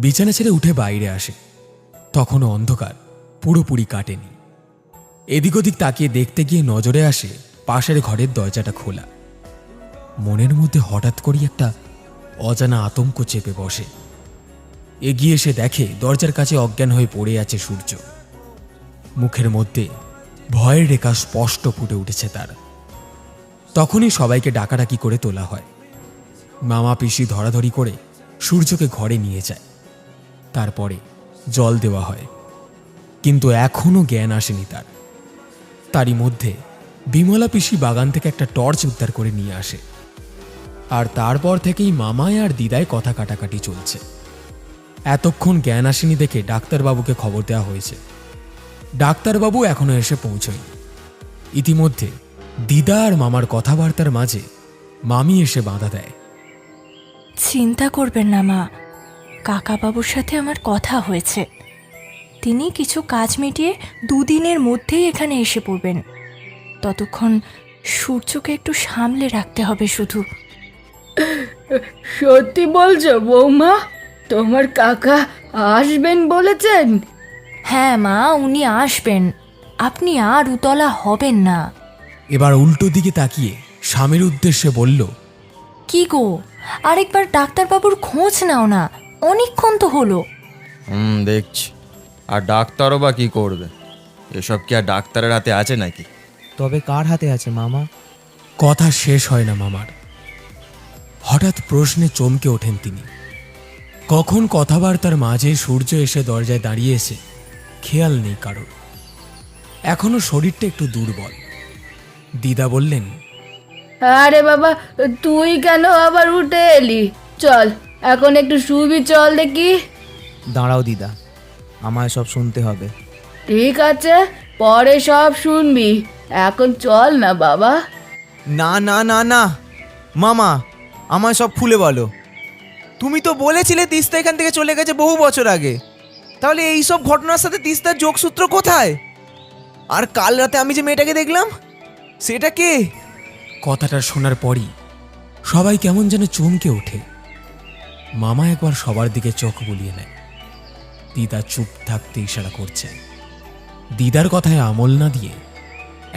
বিছানা ছেড়ে উঠে বাইরে আসে। তখনও অন্ধকার পুরোপুরি কাটেনি। এদিক ওদিক তাকিয়ে দেখতে গিয়ে নজরে আসে পাশের ঘরের দরজাটা খোলা। মনের মধ্যে হঠাৎ করেই একটা অজানা আতঙ্ক চেপে বসে। এগিয়ে এসে দেখে দরজার কাছে অজ্ঞান হয়ে পড়ে আছে সূর্য। মুখের মধ্যে ভয়ের রেখা স্পষ্ট ফুটে উঠেছে তার। তখনই সবাইকে ডাকাডাকি করে তোলা হয়। মামা পিসি ধরাধরি করে সূর্যকে ঘরে নিয়ে যায়। তারপরে জল দেওয়া হয়, কিন্তু এখনো জ্ঞান আসেনি তার। তারই মধ্যে বিমলা পিসি বাগান থেকে একটা টর্চ উদ্ধার করে নিয়ে আসে, আর তারপর থেকেই মামায় আর দিদায় কথা কাটাকাটি চলছে। এতক্ষণ জ্ঞান আসেনি দেখে ডাক্তারবাবুকে খবর দেওয়া হয়েছে। ডাক্তারবাবু এখনো এসে পৌঁছয়নি। ইতিমধ্যে দিদা আর মামার কথাবার্তার মাঝে মামি এসে বাধা দেয়। চিন্তা করবেন না মা, কাকাবাবুর সাথে আমার কথা হয়েছে। তিনি কিছু কাজ মিটিয়ে 2 দিনের মধ্যেই এখানে এসে পড়বেন। ততক্ষণ সূর্যকে একটু সামলে রাখতে হবে শুধু। সত্যি বলছো বৌমা? তোমার কাকা আসবেন বলেছেন? হ্যাঁ মা, উনি আসবেন। আপনি আর উতলা হবেন না। এবার উল্টো দিকে তাকিয়ে স্বামীর উদ্দেশ্যে বলল, কি গো, আরেকবার ডাক্তারবাবুর খোঁজ নাও না, অনেকক্ষণ তো হলো। দেখছি। আর ডাক্তারও বা কি করবে? এসব কি আর ডাক্তারের হাতে আছে নাকি? তবে কার হাতে আছে মামা? কথা শেষ হয় না মামার। হঠাৎ প্রশ্নে চমকে ওঠেন তিনি। কখন কথাবার্তার মাঝে সূর্য এসে দরজায় দাঁড়িয়েছে খেয়াল নেই কারোর। এখনো শরীরটা একটু দুর্বল। দিদা বললেন, আরে বাবা, তুই কেন আবার উঠে এলি? চল এখন একটু শুবি, চল দেখি। দাঁড়াও দিদা, আমায় সব শুনতে হবে। ঠিক আছে, পরে সব শুনবি, এখন চল না বাবা। না না না না মামা, আমায় সব খুলে বলো। তুমি তো বলেছিলে তিস্তা এখান থেকে চলে গেছে বহু বছর আগে, তাহলে এই সব ঘটনার সাথে তিস্তার যোগসূত্র কোথায়? আর কাল রাতে আমি যে মেয়েটাকে দেখলাম, সেটা কে? কথাটা শোনার পরই সবাই কেমন যেন চমকে ওঠে। মামা একবার সবার দিকে চোখ বুলিয়ে নেয়। দিদা চুপ থাকতে ইশারা করছে। দিদার কথায় আমল না দিয়ে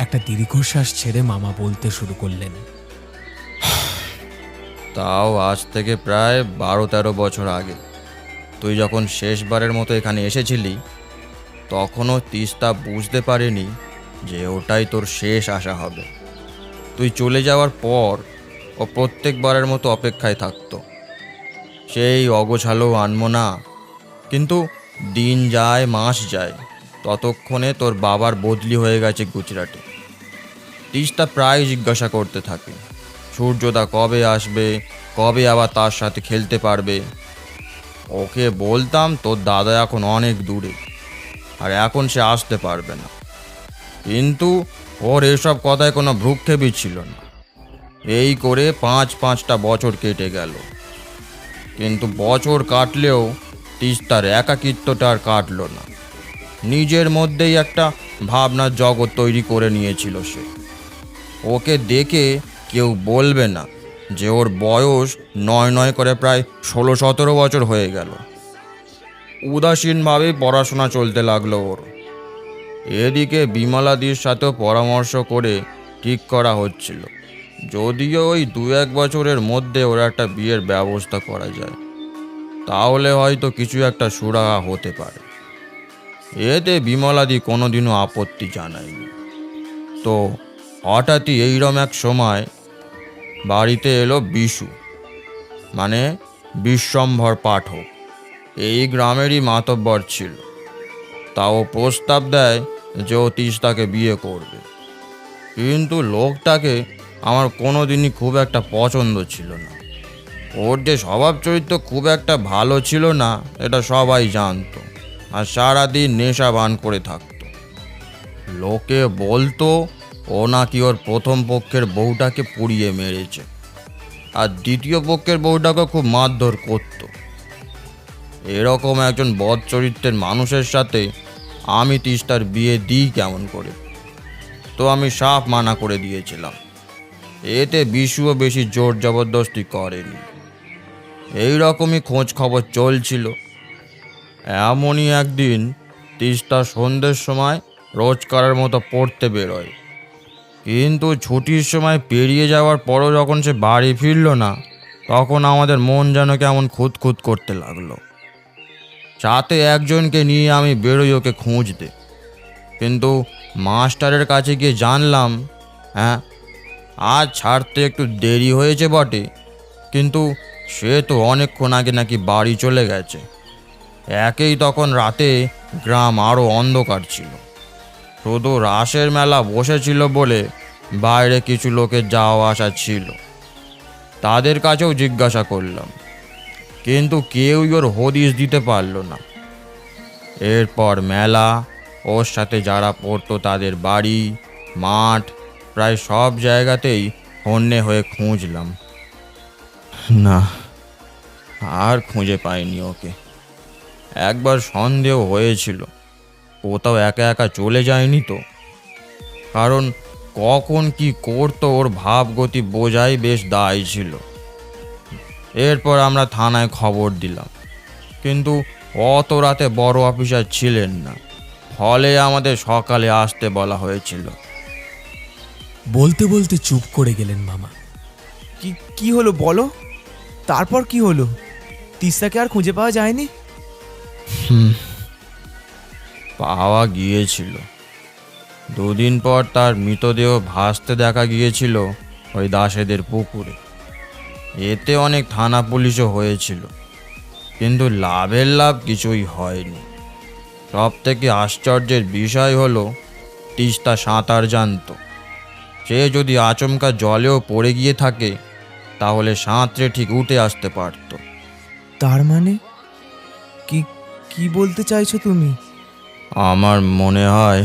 একটা দীর্ঘশ্বাস ছেড়ে মামা বলতে শুরু করলেন। তাও আজ থেকে প্রায় 12-13 বছর আগে তুই যখন শেষবারের মতো এখানে এসেছিলি, তখনও তিস্তা বুঝতে পারেনি যে ওটাই তোর শেষ আসা হবে। তুই চলে যাওয়ার পর ও প্রত্যেকবারের মতো অপেক্ষায় থাকতো, সেই অগোছালো আনমনা। কিন্তু দিন যায় মাস যায়, ততক্ষণে তোর বাবার বদলি হয়ে গেছে গুজরাটে। তিস্তা প্রায় জিজ্ঞাসা করতে থাকে সূর্যদা কবে আসবে, কবে আবার তার সাথে খেলতে পারবে। ওকে বলতাম তোর দাদা এখন অনেক দূরে, আর এখন সে আসতে পারবে না। কিন্তু ওর এসব কথায় কোনো ভ্রুক্ষেপই ছিল না। এই করে 5-5টা বছর কেটে গেল। কিন্তু বছর কাটলেও তিস্তার একাকিত্বটা আর কাটল না। নিজের মধ্যেই একটা ভাবনার জগৎ তৈরি করে নিয়েছিল সে। ওকে দেখে কেউ বলবে না যে ওর বয়স 9 করে প্রায় 16-17 বছর হয়ে গেল। উদাসীনভাবেই পড়াশোনা চলতে লাগলো ওর। এদিকে বিমলাদির সাথেও পরামর্শ করে ঠিক করা হচ্ছিল, যদিও ওই 2-1 বছরের মধ্যে ওর একটা বিয়ের ব্যবস্থা করা যায়, তাহলে হয়তো কিছু একটা সুরাহা হতে পারে। এতে বিমলাদি কোনোদিনও আপত্তি জানায়নি। তো হঠাৎই এইরকম এক সময় বাড়িতে এলো বিশু, মানে বিশ্বম্ভর পাঠক। এই গ্রামেরই মাতব্বর ছিল। তাও প্রস্তাব দেয় যে ও তিস্তাকে বিয়ে করবে। কিন্তু লোকটাকে আমার কোনোদিনই খুব একটা পছন্দ ছিল না। ওর যে স্বভাব চরিত্র খুব একটা ভালো ছিল না, এটা সবাই জানতো। আর সারাদিন নেশা পান করে থাকতো। লোকে বলতো ও নাকি ওর প্রথম পক্ষের বউটাকে পুড়িয়ে মেরেছে, আর দ্বিতীয় পক্ষের বউটাকে খুব মারধর করত। এরকম একজন বদ চরিত্রের মানুষের সাথে আমি তিস্তার বিয়ে দিই কেমন করে? তো আমি সাফ মানা করে দিয়েছিলাম। এতে বিশুও বেশি জোর জবরদস্তি করেনি। এই রকমই খোঁজ খবর চলছিল। এমনই একদিন তিস্তা সন্ধ্যের সময় রোজকারের মতো পড়তে বেরোয়। কিন্তু ছুটির সময় পেরিয়ে যাওয়ার পরও যখন সে বাড়ি ফিরল না, তখন আমাদের মন যেন কেমন খুঁতখুত করতে লাগলো। সাথে একজনকে নিয়ে আমি বেরোই ওকে খুঁজতে। কিন্তু মাস্টারের কাছে গিয়ে জানলাম, হ্যাঁ আজ ছাড়তে একটু দেরি হয়েছে বটে, কিন্তু সে তো অনেকক্ষণ আগে নাকি বাড়ি চলে গেছে। একেই তখন রাতে গ্রাম আরও অন্ধকার ছিল। শুধু রাসের মেলা বসেছিল বলে বাইরে কিছু লোকের যাওয়া আসা ছিল। তাদের কাছেও জিজ্ঞাসা করলাম, কিন্তু কেউই ওর হদিশ দিতে পারল না। এরপর মেলা, ওর সাথে যারা পড়তো তাদের বাড়ি, মাঠ, প্রায় সব জায়গাতেই হন্যে হয়ে খুঁজলাম। না, আর খুঁজে পাইনি ওকে। একবার সন্দেহ হয়েছিল কোথাও একা একা চলে যায়নি তো, কারণ কখন কি করতো ওর ভাবগতি বোঝাই বেশ দায় ছিল। এরপর আমরা থানায় খবর দিলাম, কিন্তু অত রাতে বড় অফিসার ছিলেন না, ফলে আমাদের সকালে আসতে বলা হয়েছিল। বলতে বলতে চুপ করে গেলেন মামা। কি হলো বলো? তারপর কি হলো? তিস্তাকে আর খুঁজে পাওয়া যায়নি? পাওয়া গিয়েছিল। 2 দিন পর তার মৃতদেহ ভাসতে দেখা গিয়েছিল ওই দাসেদের পুকুরে। এতে অনেক থানা পুলিশও হয়েছিল, কিন্তু লাভের লাভ কিছুই হয়নি। সব থেকে আশ্চর্যের বিষয় হলো তিস্তা সাঁতার জানত। সে যদি আচমকা জলেও পড়ে গিয়ে থাকে তাহলে সাঁতরে ঠিক উঠে আসতে পারত। তার মানে কি কি বলতে চাইছো তুমি? আমার মনে হয়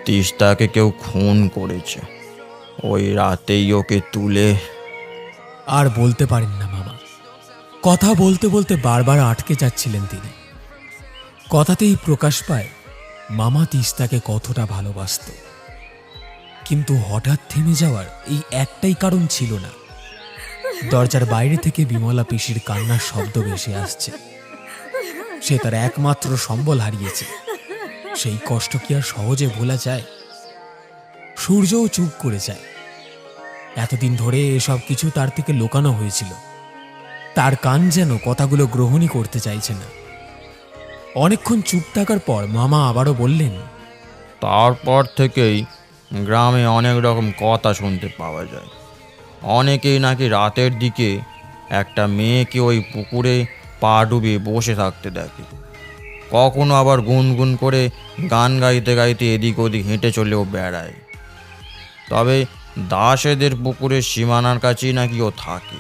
তিস্তাকে কেউ খুন করেছে। ওই রাতেই ওকে তুলে। আর বলতে পারেন না মামা। কথা বলতে বলতে বারবার আটকে যাচ্ছিলেন তিনি। কথাতেই প্রকাশ পায় মামা তিস্তাকে কতটা ভালোবাসত। কিন্তু হঠাৎ থেমে যাওয়ার এই একটাই কারণ ছিল না। দরজার বাইরে থেকে বিমলা পিসির কান্নার শব্দ ভেসে আসছে। সে তার একমাত্র সম্বল হারিয়েছে। সেই কষ্ট কি আর সহজে ভোলা যায়? সূর্যও চুপ করে যায়। এতদিন ধরে এসব কিছু তার থেকে লুকানো হয়েছিল। তার কান যেন কথাগুলো গ্রহণই করতে চাইছে না। অনেকক্ষণ চুপ থাকার পর মামা আবারও বললেন, তারপর থেকেই গ্রামে অনেক রকম কথা শুনতে পাওয়া যায়। অনেকেই নাকি রাতের দিকে একটা মেয়েকে ওই পুকুরে পা ডুবিয়ে বসে থাকতে দেখে। কখনো আবার গুনগুন করে গান গাইতে গাইতে এদিক ওদিক হেঁটে চলেও বেড়ায়। তবে দাসেদের পুকুরের সীমানার কাছেই নাকি ও থাকে।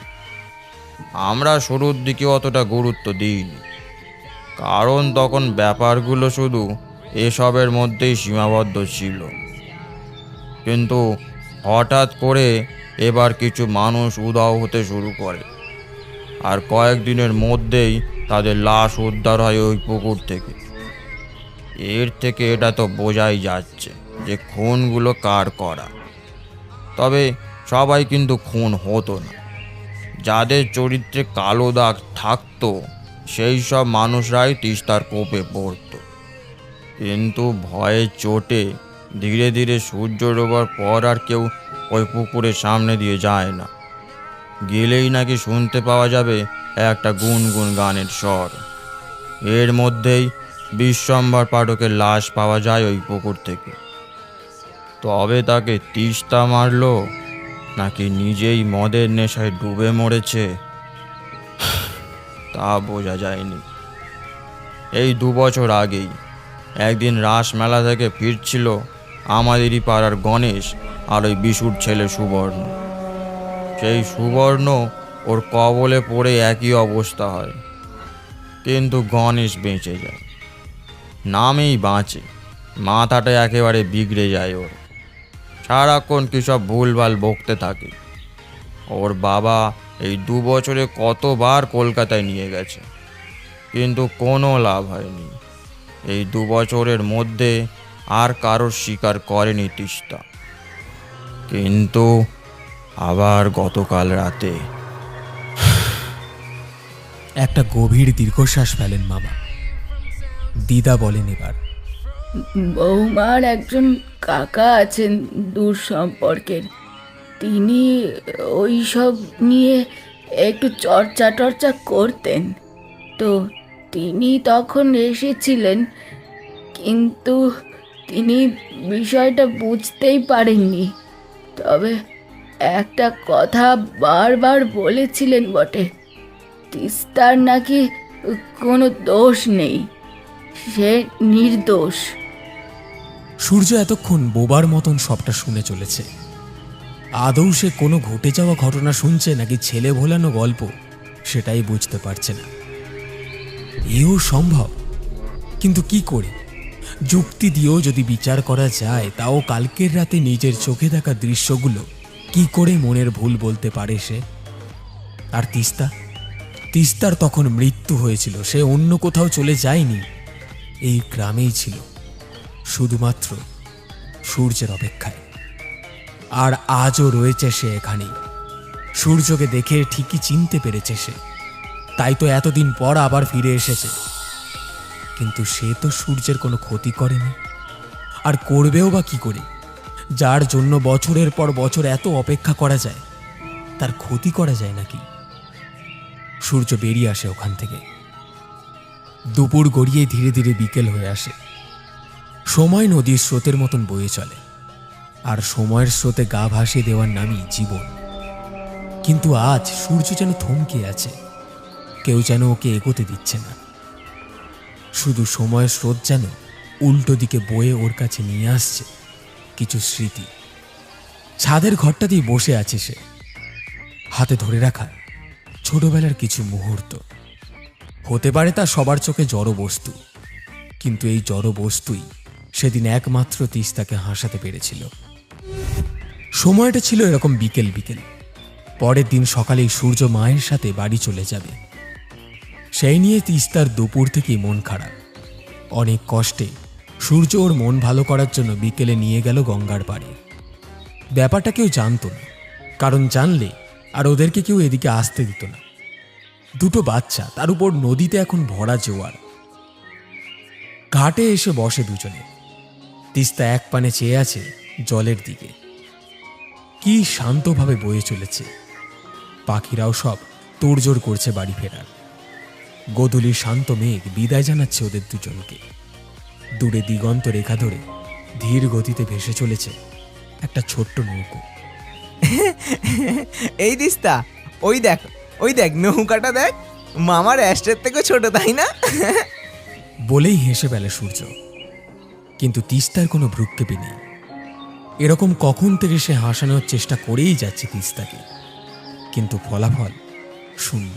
আমরা শুরুর দিকে অতটা গুরুত্ব দিইনি, কারণ তখন ব্যাপারগুলো শুধু এসবের মধ্যেই সীমাবদ্ধ ছিল। কিন্তু হঠাৎ করে এবার কিছু মানুষ উধাও হতে শুরু করে, আর কয়েকদিনের মধ্যেই তাদের লাশ উদ্ধার হয় ওই পুকুর থেকে। এর থেকে এটা তো বোঝাই যাচ্ছে যে খুনগুলো কার করা। তবে সবাই কিন্তু খুন হতো না। যাদের চরিত্রে কালো দাগ থাকতো সেই সব মানুষরাই তিস্তার কোপে পড়তো। কিন্তু ভয়ে চোটে ধীরে ধীরে সূর্য ডোবার পর আর কেউ ওই পুকুরের সামনে দিয়ে যায় না। গেলেই নাকি শুনতে পাওয়া যাবে একটা গুনগুন গানের স্বর। এর মধ্যেই বিশ্বম্ভর পাঠকের লাশ পাওয়া যায় ওই পুকুর থেকে। তবে তাকে তিস্তা মারলো নাকি নিজেই মদের নেশায় ডুবে মরেছে তা বোঝা যায়নি। এই 2 বছর আগেই একদিন রাসমেলা থেকে ফিরছিল আমাদেরই পাড়ার গণেশ আর ওই বিশুর ছেলে সুবর্ণ। সেই সুবর্ণ ওর কবলে পড়ে একই অবস্থা হয়, কিন্তু গণেশ বেঁচে যায়। নামেই বাঁচে, মাথাটা একেবারে বিগড়ে যায় ওর। সারাক্ষণ কী সব ভুলভাল বকতে থাকে। ওর বাবা এই 2 বছরে কতবার কলকাতায় নিয়ে গেছে, কিন্তু কোনো লাভ হয়নি। এই 2 বছরের মধ্যে আর কারোর স্বীকার করেনি তিস্তা। কিন্তু আবার গতকাল রাতে একটা গভীর দীর্ঘশ্বাস ফেলেন মামা। দিদা বলেন, এবার বৌমার একজন কাকা আছেন দূর সম্পর্কের। তিনি ওই সব নিয়ে একটু চর্চা টর্চা করতেন। তো তিনি তখন এসেছিলেন, কিন্তু তিনি বিষয়টা বুঝতেই পারেননি। তবে একটা কথা বারবার বলেছিলেন বটে, তিস্তার নাকি কোনো দোষ নেই, সে নির্দোষ। সূর্য এতক্ষণ বোবার মতন সবটা শুনে চলেছে। আদৌ সে কোনো ঘটে যাওয়া ঘটনা শুনছে নাকি ছেলে ভোলানো গল্প, সেটাই বুঝতে পারছে না। এও সম্ভব, কিন্তু কি করে? যুক্তি দিয়েও যদি বিচার করা যায়, তাও কালকের রাতে নিজের চোখে দেখা দৃশ্যগুলো কি করে মনের ভুল বলতে পারে সে? আর তিস্তার তখন মৃত্যু হয়েছিল। সে অন্য কোথাও চলে যায়নি, এই গ্রামেই ছিল, শুধুমাত্র সূর্যের অপেক্ষায়। আর আজও রয়েছে সে এখানেই। সূর্যকে দেখে ঠিকই চিনতে পেরেছে সে, তাই তো এতদিন পর আবার ফিরে এসেছে। কিন্তু সে তো সূর্যের কোনো ক্ষতি করেনি, আর করবেও বা কি করে? যার জন্য বছরের পর বছর এত অপেক্ষা করা যায়, তার ক্ষতি করা যায় নাকি? সূর্য বেরিয়ে আসে ওখান থেকে। দুপুর গড়িয়ে ধীরে ধীরে বিকেল হয়ে আসে। সময় নদীর স্রোতের মতন বয়ে চলে, আর সময়ের স্রোতে গা ভাসিয়ে দেওয়ার নামই জীবন। কিন্তু আজ সূর্য যেন থমকে আছে, কেউ যেন ওকে এগোতে দিচ্ছে না। শুধু সময়ের স্রোত যেন উল্টো দিকে বয়ে ওর কাছে নিয়ে আসছে কিছু স্মৃতি, ছাদের ঘরটাতেই বসে আছে সে, হাতে ধরে রাখা ছোটবেলার কিছু মুহূর্ত। হতে পারে তা সবার চোখে জড় বস্তু, কিন্তু এই জড় বস্তুই সেদিন একমাত্র তিস্তাকে হাসাতে পেরেছিল। সময়টা ছিল এরকম বিকেল বিকেল। পরের দিন সকালেই সূর্য মায়ের সাথে বাড়ি চলে যাবে। সেই নিয়ে তিস্তার দুপুর থেকেই মন খারাপ। অনেক কষ্টে সূর্য ওর মন ভালো করার জন্য বিকেলে নিয়ে গেল গঙ্গার পাড়ে। ব্যাপারটা কেউ জানত না, কারণ জানলে আর ওদেরকে কেউ এদিকে আসতে দিত না। দুটো বাচ্চা, তার উপর নদীতে এখন ভরা জোয়ার। ঘাটে এসে বসে দুজনে। তিস্তা এক পানে চেয়ে আছে জলের দিকে। কি শান্তভাবে বয়ে চলেছে। পাখিরাও সব তোড়জোড় করছে বাড়ি ফেরার। গোধূলির শান্ত মেঘ বিদায় জানাচ্ছে ওদের দুজনকে। দূরে দিগন্ত রেখা ধরে ধীর গতিতে ভেসে চলেছে একটা ছোট্ট নৌকো। এই তিস্তা, ওই দেখ নৌকাটা দেখ, মামার অ্যাস্টের থেকে ছোট, তাই না? বলেই হেসে ফেলে সূর্য। কিন্তু তিস্তার কোনো ভ্রুক্ষেপই নেই। এরকম কখন থেকে সে হাসানোর চেষ্টা করেই যাচ্ছে তিস্তাকে, কিন্তু ফলাফল শূন্য।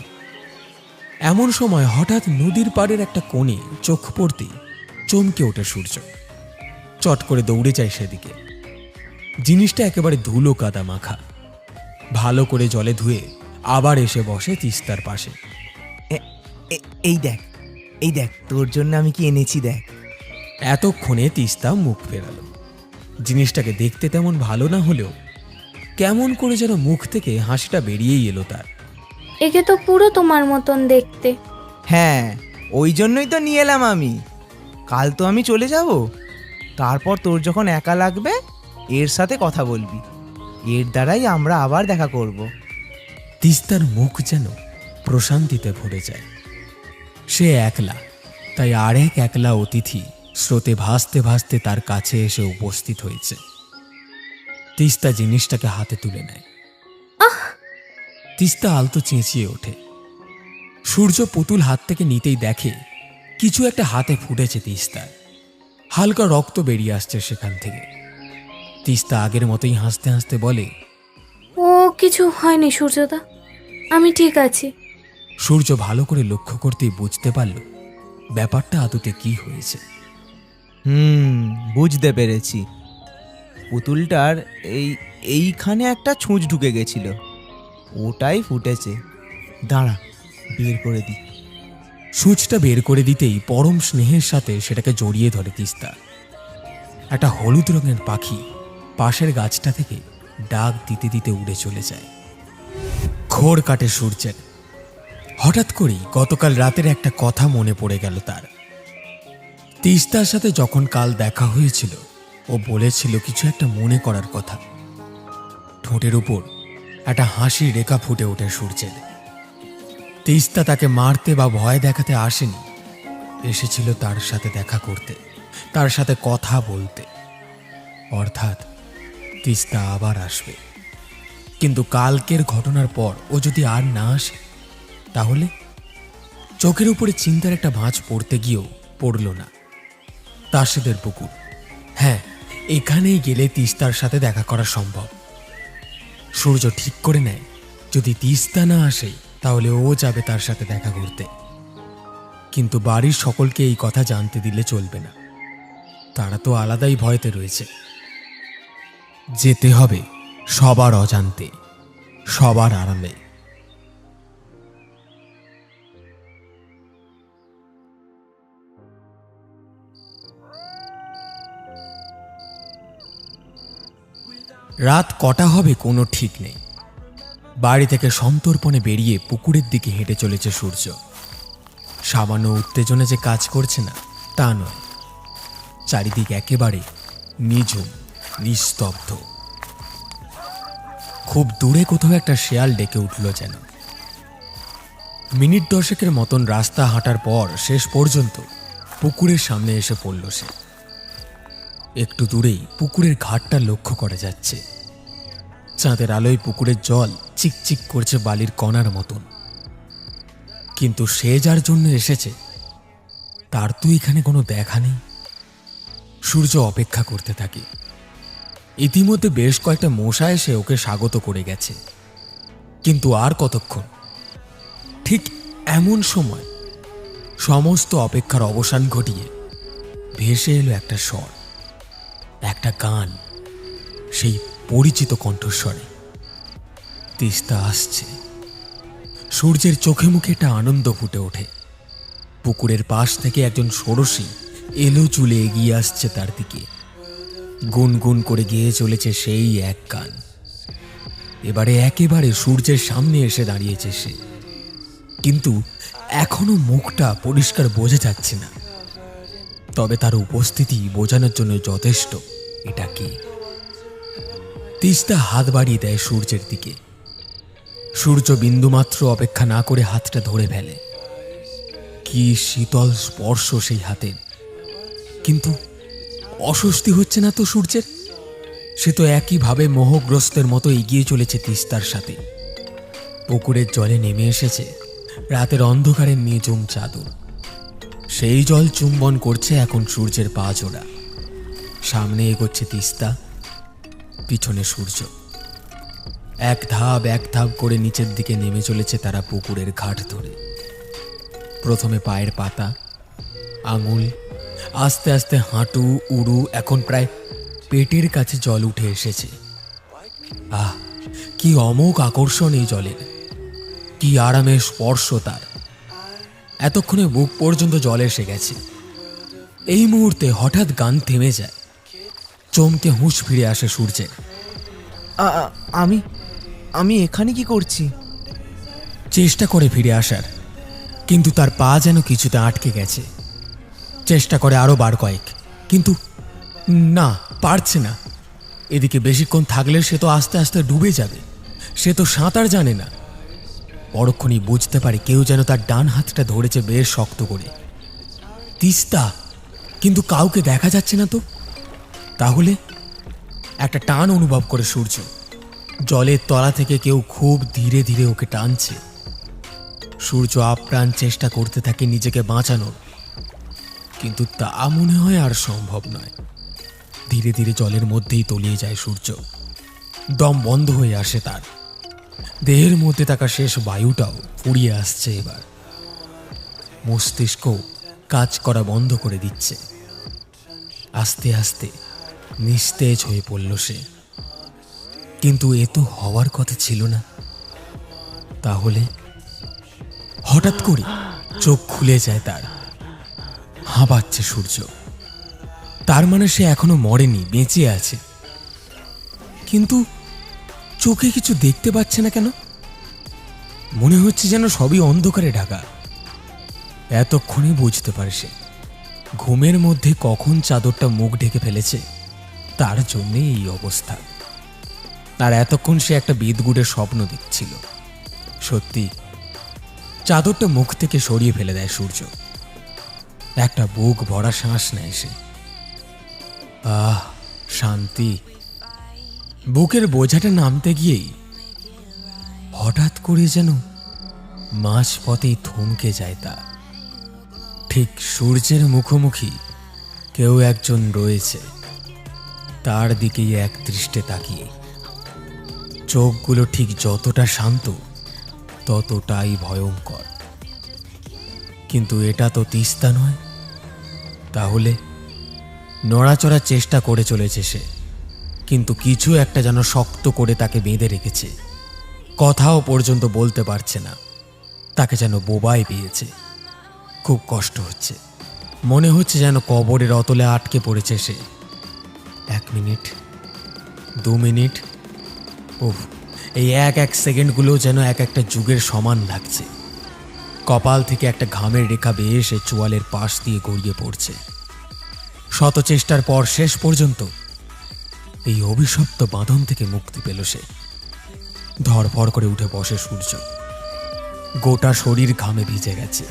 এমন সময় হঠাৎ নদীর পাড়ের একটা কোণে চোখ পড়তেই চমকে ওঠে সূর্য। চট করে দৌড়ে যায় সেদিকে। জিনিসটা একেবারে ধুলো কাদা মাখা। ভালো করে জলে ধুয়ে আবার এসে বসে তিস্তার পাশে। এই দেখ তোর জন্য আমি কি এনেছি দেখ। এতক্ষণে তিস্তা মুখ ফেরালো। জিনিসটাকে দেখতে তেমন ভালো না হলেও কেমন করে যেন মুখ থেকে হাসিটা বেরিয়েই এলো তার। একে তো পুরো তোমার মতন দেখতে। হ্যাঁ, ওই জন্যই তো নিয়ে এলাম আমি। কাল তো আমি চলে যাব, তারপর তোর যখন একা লাগবে এর সাথে কথা বলবি। এর দ্বারাই আমরা আবার দেখা করব। তিস্তার মুখ যেন প্রশান্তিতে ভরে যায়। সে একলা, তাই আরেক একলা অতিথি স্রোতে ভাসতে ভাসতে তার কাছে এসে উপস্থিত হয়েছে। তিস্তা জিনিসটাকে হাতে তুলে নেয়। তিস্তা আলতো চেঁচিয়ে ওঠে। সূর্য পুতুল হাত থেকে নিতেই দেখে কিছু একটা হাতে ফুটেছে তিস্তার। হালকা রক্ত বেরিয়ে আসছে সেখান থেকে। তিস্তা আগের মতোই হাসতে হাসতে বলে, ও কিছু হয়নি সূর্যদা, আমি ঠিক আছি। সূর্য ভালো করে লক্ষ্য করতেই বুঝতে পারল ব্যাপারটা আদতে কি হয়েছে। বুঝতে পেরেছি। পুতুলটার এইখানে একটা ছুঁচ ঢুকে গেছিল, ওটাই ফুটেছে। দাঁড়া, বের করে দি। সূচটা বের করে দিতেই পরম স্নেহের সাথে সেটাকে জড়িয়ে ধরে তিস্তা। একটা হলুদ রঙের পাখি পাশের গাছটা থেকে ডাক দিতে দিতে উড়ে চলে যায়। ঘোর কাটে সূর্যের। হঠাৎ করেই গতকাল রাতের একটা কথা মনে পড়ে গেল তার। তিস্তার সাথে যখন কাল দেখা হয়েছিল, ও বলেছিল কিছু একটা মনে করার কথা। ঠোঁটের উপর একটা হাসির রেখা ফুটে ওঠে সূর্যের। তিস্তা তাকে মারতে বা ভয় দেখাতে আসেনি, এসেছিল তার সাথে দেখা করতে, তার সাথে কথা বলতে। অর্থাৎ তিস্তা আবার আসবে। কিন্তু কালকের ঘটনার পর ও যদি আর না আসে, তাহলে চোখের উপরে চিন্তার একটা ভাঁজ পড়তে গিয়েও পড়ল না। তাসেদের পুকুর, হ্যাঁ, এখানেই গেলে তিস্তার সাথে দেখা করা সম্ভব। সূর্য ঠিক করে নেয় যদি তিস্তা না আসে তাহলে ও যাবে তার সাথে দেখা করতে। কিন্তু বাড়ির সকলকে এই কথা জানতে দিলে চলবে না। তারা তো আলাদাই ভয়তে রয়েছে। যেতে হবে সবার অজান্তে, সবার আড়ালে। রাত কটা হবে কোনো ঠিক নেই। বাড়ি থেকে সন্তর্পণে বেরিয়ে পুকুরের দিকে হেঁটে চলেছে সূর্য। সামান্য উত্তেজনা যে কাজ করছে না তা নয়, চারিদিক একেবারে নিঝুম, নিস্তব্ধ। খুব দূরে কোথাও একটা শেয়াল ডেকে উঠল যেন। মিনিট 10 মতন রাস্তা হাঁটার পর শেষ পর্যন্ত পুকুরের সামনে এসে পড়ল সে। একটু দূরেই পুকুরের ঘাটটা লক্ষ্য করা যাচ্ছে। চাঁদের আলোয় পুকুরের জল চিকচিক করছে বালির কণার মতন। কিন্তু সে যার জন্য এসেছে তার তো এখানে কোনো দেখা নেই। সূর্য অপেক্ষা করতে থাকে। ইতিমধ্যে বেশ কয়েকটা মশা এসে ওকে স্বাগত করে গেছে, কিন্তু আর কতক্ষণ। ঠিক এমন সময় সমস্ত অপেক্ষার অবসান ঘটিয়ে ভেসে এলো একটা স্বর, একটা গান, সেই পরিচিত কণ্ঠস্বরে। তিস্তা আসছে। সূর্যের চোখে মুখে একটা আনন্দ ফুটে ওঠে। পুকুরের পাশ থেকে একজন ষোড়শী এলো চুলে এগিয়ে আসছে তার দিকে। গুনগুন করে গেয়ে চলেছে সেই এক গান। এবারে একেবারে সূর্যের সামনে এসে দাঁড়িয়েছে সে, কিন্তু এখনো মুখটা পরিষ্কার বোঝা যাচ্ছে না। তবে তার উপস্থিতি বোঝানোর জন্য যথেষ্ট এটা কি। তিস্তা হাত বাড়িয়ে দেয় সূর্যের দিকে। সূর্য বিন্দুমাত্র অপেক্ষা না করে হাতটা ধরে ফেলে। কি শীতল স্পর্শ সেই হাতের! কিন্তু অস্বস্তি হচ্ছে না তো সূর্যের। সে তো একইভাবে মোহগ্রস্তের মতো এগিয়ে চলেছে তিস্তার সাথে। পুকুরের জলে নেমে এসেছে রাতের অন্ধকারের নিঝুম চাদর। সেই জল চুম্বন করছে এখন সূর্যের পা জোড়া। সামনে এগোচ্ছে তিস্তা, পিছনে সূর্য। এক ধাপ করে নিচের দিকে নেমে চলেছে তারা পুকুরের ঘাট ধরে। প্রথমে পায়ের পাতা, আঙুল, আস্তে আস্তে হাঁটু, উড়ু, এখন প্রায় পেটের কাছে জল উঠে এসেছে। আহ, কি অমোঘ আকর্ষণ এই জলের! কি আরামের স্পর্শ তার! এতক্ষণে বুক পর্যন্ত জল এসে গেছে। এই মুহূর্তে হঠাৎ গান থেমে যায়। চমকে হুঁশ ফিরে আসে সূর্যের। আমি আমি এখানে কি করছি? চেষ্টা করে ফিরে আসার, কিন্তু তার পা যেন কিছুতে আটকে গেছে। চেষ্টা করে আরো বার কয়েক, কিন্তু না, পারছে না। এদিকে বেশিক্ষণ থাকলে সে তো আস্তে আস্তে ডুবে যাবে। সে তো সাঁতার জানে না। পরক্ষণই বুঝতে পারে কেউ যেন তার ডান হাতটা ধরেছে বেশ শক্ত করে। তিস্তা, কিন্তু কাউকে দেখা যাচ্ছে না তো। তাহলে একটা টান অনুভব করে সূর্য। জলের তলা থেকে কেউ খুব ধীরে ধীরে ওকে টানছে। সূর্য আপ্রাণ চেষ্টা করতে থাকে নিজেকে বাঁচানোর, কিন্তু তা মনে হয় আর সম্ভব নয়। ধীরে ধীরে জলের মধ্যেই তলিয়ে যায় সূর্য। দম বন্ধ হয়ে আসে তার। দেহের মধ্যে থাকা শেষ বায়ুটাও ফুরিয়ে আসছে এবার। মস্তিষ্ক কাজ করা বন্ধ করে দিচ্ছে। আস্তে আস্তে নিস্তেজ হয়ে পড়ল সে। কিন্তু এ তো হওয়ার কথা ছিল না। তাহলে হঠাৎ করে চোখ খুলে যায় তার। হাঁপাচ্ছে সূর্য। তার মানে সে এখনো মরেনি, বেঁচে আছে। কিন্তু চোখে কিছু দেখতে পাচ্ছে না কেন? মনে হচ্ছে যেন সবই অন্ধকারে ঢাকা। এতক্ষণে বুঝতে পারে সে ঘুমের মধ্যে কখন চাদরটা মুখ ঢেকে ফেলেছে, তার জন্যে এই অবস্থা। আর এতক্ষণ সে একটা বিদগুড়ের স্বপ্ন দেখছিল। সত্যি, চাদরটা মুখ থেকে সরিয়ে ফেলে দেয় সূর্য। একটা বুক ভরা শ্বাস নেয় সে। আহ, শান্তি! বুকের বোঝাটা নামতে গিয়েই হঠাৎ করে যেন মাঝপথেই থমকে যায় তা। ঠিক সূর্যের মুখোমুখি কেউ একজন রয়েছে, তার দিকেই এক দৃষ্টে তাকিয়ে। চোখগুলো ঠিক যতটা শান্ত ততটাই ভয়ঙ্কর। কিন্তু এটা তো তিস্তা নয়। তাহলে নড়াচড়ার চেষ্টা করে চলেছে সে, কিন্তু কিছু একটা যেন শক্ত করে তাকে বেঁধে রেখেছে। কথাও পর্যন্ত বলতে পারছে না। তাকে যেন বোবায় পেয়েছে। খুব কষ্ট হচ্ছে। মনে হচ্ছে যেন কবরের অতলে আটকে পড়েছে সে। 1 মিনিট, 2 মিনিট, ওহ, এই এক সেকেন্ডগুলো যেন এক একটা যুগের সমান লাগছে। কপাল থেকে একটা ঘামের রেখা বেয়ে এসে চোয়ালের পাশ দিয়ে গড়িয়ে পড়ছে। শত চেষ্টার পর শেষ পর্যন্ত এই অভিশপ্ত বাঁধন থেকে মুক্তি পেল সে। ধরফর করে উঠে বসে সূর্য। গোটা শরীর ঘামে ভিজে গেছে।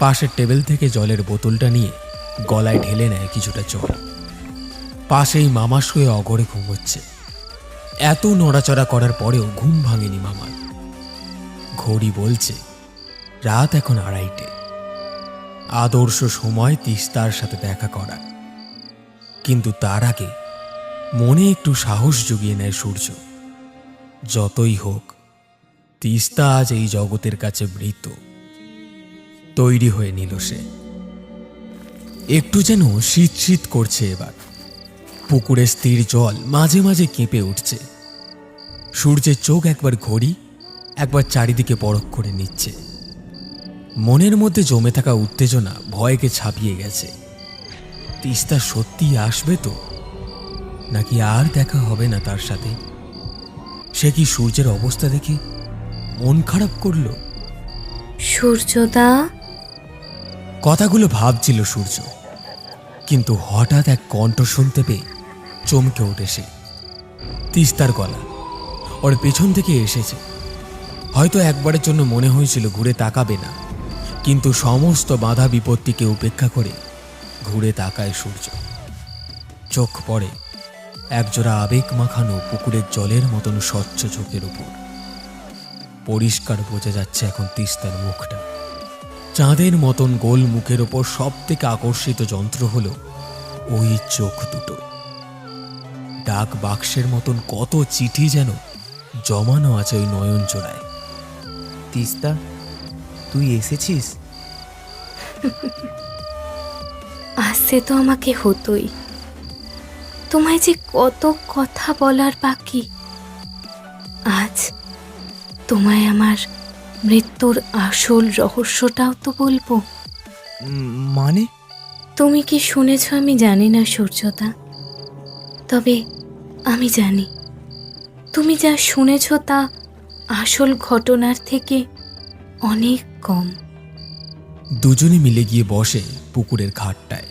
পাশের টেবিল থেকে জলের বোতলটা নিয়ে গলায় ঢেলে নেয় কিছুটা জল। পাশেই মামা শুয়ে অগরে ঘুমোচ্ছে। এত নড়াচড়া করার পরেও ঘুম ভাঙেনি মামার। ঘড়ি বলছে রাত এখন 2:30। আদর্শ সময় তিস্তার সাথে দেখা করা। কিন্তু তার আগে মনে একটু সাহস জুগিয়ে নেয় সূর্য। যতই হোক, তিস্তা আজ এই জগতের কাছে মৃত। তৈরি হয়ে নিল সে। একটু যেন শীত শীত করছে এবার। পুকুরে স্থির জল মাঝে মাঝে কেঁপে উঠছে। সূর্যের চোখ একবার ঘড়ি, একবার চারিদিকে পরখ করে নিচ্ছে। মনের মধ্যে জমে থাকা উত্তেজনা ভয়কে ছাপিয়ে গেছে। তিস্তা সত্যি আসবে তো, নাকি আর দেখা হবে না তার সাথে? সে কি সূর্যের অবস্থা দেখে মন খারাপ করল? সূর্যদা, কথাগুলো ভাবছিল সূর্য, কিন্তু হঠাৎ এক কণ্ঠ শুনতে পেয়ে চমকে ওঠে সে। তিস্তার গলা ওর পেছন থেকে এসেছে। হয়তো একবারের জন্য মনে হয়েছিল ঘুরে তাকাবে না, কিন্তু সমস্ত বাধা বিপত্তিকে উপেক্ষা করে ঘুরে তাকায় সূর্য। চোখ পড়ে একজোড়া আবেগ মাখানো পুকুরের জলের মতন স্বচ্ছ চোখের উপর। পরিষ্কার বোঝা যাচ্ছে এখন তিস্তার মুখটা। চাঁদের মতন গোল মুখের ওপর সব থেকে আকর্ষিত যন্ত্র হলো ওই চোখ দুটো। ডাক বাক্সের মতন কত চিঠি যেন জমানো আছে ওই নয়ন জোড়ায়। তিস্তা, তুই এসেছিস? আসতে তো আমাকে হতোই। তোমায় যে কত কথা বলার বাকি। আজ তোমায় আমার মৃত্যুর আসল রহস্যটাও তো বলবো। মানে? তুমি কি শুনেছ আমি জানি না সূর্যদা, তবে আমি জানি তুমি যা শুনেছ তা আসল ঘটনার থেকে অনেক কম। দুজনে মিলে গিয়ে বসে পুকুরের ঘাটটায়।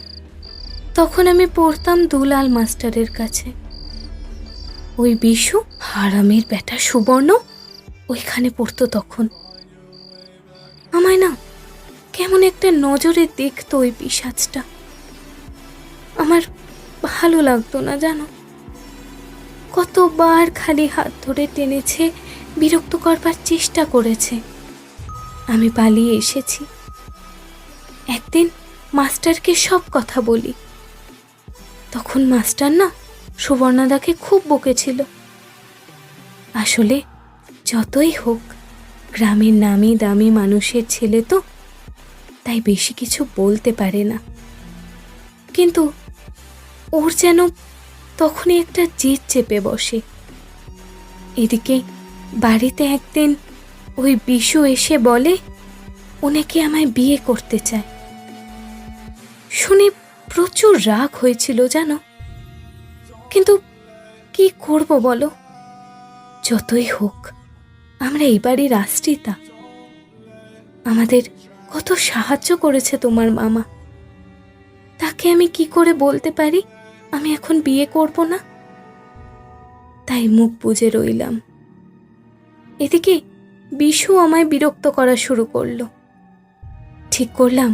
তখন আমি পড়তাম দুলাল মাস্টারের কাছে। ওই বিশু হারামের বেটা সুবর্ণ ওইখানে পড়তো তখন। আমায় না কেমন একটা নজরে দেখতো ওই পিশাচটা। আমার ভালো লাগতো না জানো। কতবার খালি হাত ধরে টেনেছে, বিরক্ত করবার চেষ্টা করেছে। আমি পালিয়ে এসেছি। একদিন মাস্টারকে সব কথা বলি। তখন মাস্টার না সুবর্ণদাকে খুব বকেছিল। আসলে যতই হোক গ্রামের নামি দামি মানুষের ছেলে তো, তাই বেশি কিছু বলতে পারে না। কিন্তু ওর যেন তখনই একটা জেদ চেপে বসে। এদিকে বাড়িতে একদিন ওই বিশু এসে বলে ও নাকি আমায় বিয়ে করতে চায়। শুনে প্রচুর রাগ হয়েছিল জানো, কিন্তু কি করব বলো? যতই হোক আমরা এই বাড়ির আশ্রিতা। আমাদের কত সাহায্য করেছে তোমার মামা। তাকে আমি কি করে বলতে পারি আমি এখন বিয়ে করব না? তাই মুখ বুজে রইলাম। এদিকে বিশু আমায় বিরক্ত করা শুরু করলো। ঠিক করলাম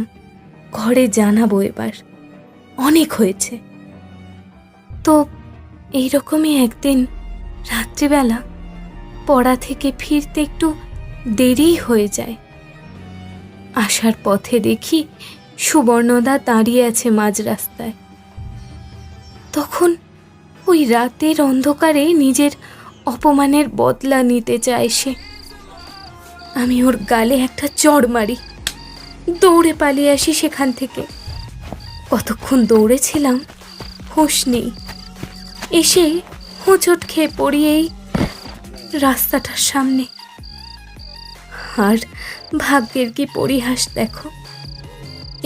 ঘরে জানাবো এবার, অনেক হয়েছে। তো এইরকমই একদিন রাত্রিবেলা পড়া থেকে ফিরতে একটু দেরি হয়ে যায়। আসার পথে দেখি সুবর্ণদা দাঁড়িয়ে আছে মাঝ রাস্তায়। তখন ওই রাতের অন্ধকারে নিজের অপমানের বদলা নিতে চায় সে। আমি ওর গালে একটা চড় মারি, দৌড়ে পালিয়ে আসি সেখান থেকে। কতক্ষণ দৌড়েছিলাম হুঁশ নেই। এসে হোঁচট খেয়ে পড়ি এই রাস্তাটার সামনে। আর ভাগ্যের কি পরিহাস দেখো,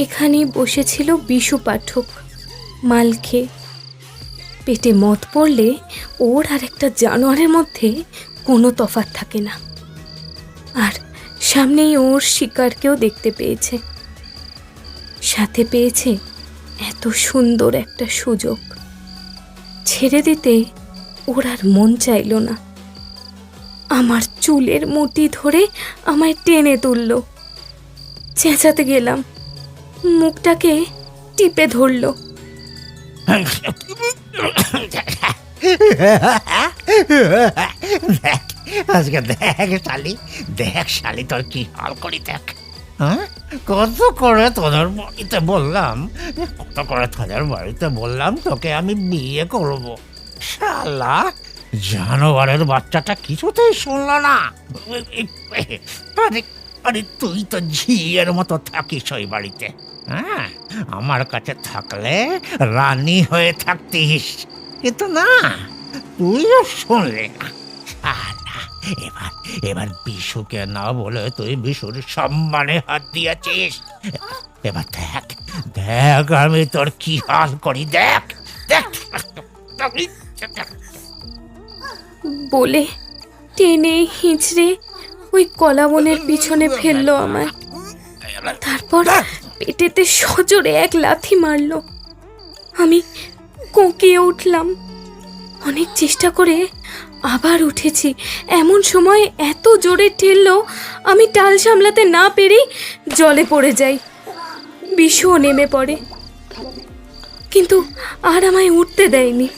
এখানেই বসেছিল বিশু পাঠক মাল খেয়ে। পেটে মদ পড়লে ওর আর একটা জানোয়ারের মধ্যে কোনো তফাৎ থাকে না। আর সামনেই ওর শিকারকেও দেখতে পেয়েছে, সাথে পেয়েছে এত সুন্দর একটা সুযোগ। ছেড়ে দিতে ওর আর মন চাইল না। আমার চুলের মুঠি ধরে আমায় টেনে তুলল। চেঁচাতে গেলাম, মুখটাকে টিপে ধরল। দেখ আজকে, দেখ শালি তোর কি হাল করি দেখ। হ্যাঁ, কত করে তোদের বাড়িতে বললাম তোকে আমি বিয়ে করব। শালা জানোয়ারের বাচ্চাটা কিছুতেই শুনলো না। আরে আরে তুই তো ঝিয়ের মতো থাকিস ওই বাড়িতে। হ্যাঁ, আমার কাছে থাকলে রানী হয়ে থাকতিস, কিন্তু না, তুইও শুনলে না। শালা, এবার এবার বিশুকে না বলে তুই বিশুর সম্মানে হাত দিয়েছিস। এবার দেখ দেখ আমি তোর কি হাল করি, দেখ দেখ। বলে টেনে হিঁচড়ে ওই কলাবনের পিছনে ফেললো আমায়। তারপর পেটেতে সজোরে এক লাথি মারলো। আমি কোঁকিয়ে উঠলাম। অনেক চেষ্টা করে আবার উঠেছি। এমন সময় এত জোরে ঠেললো, আমি টাল সামলাতে না পেরেই জলে পড়ে যাই। বিশুও নেমে পড়ে, কিন্তু আর আমায় উঠতে দেয়নি।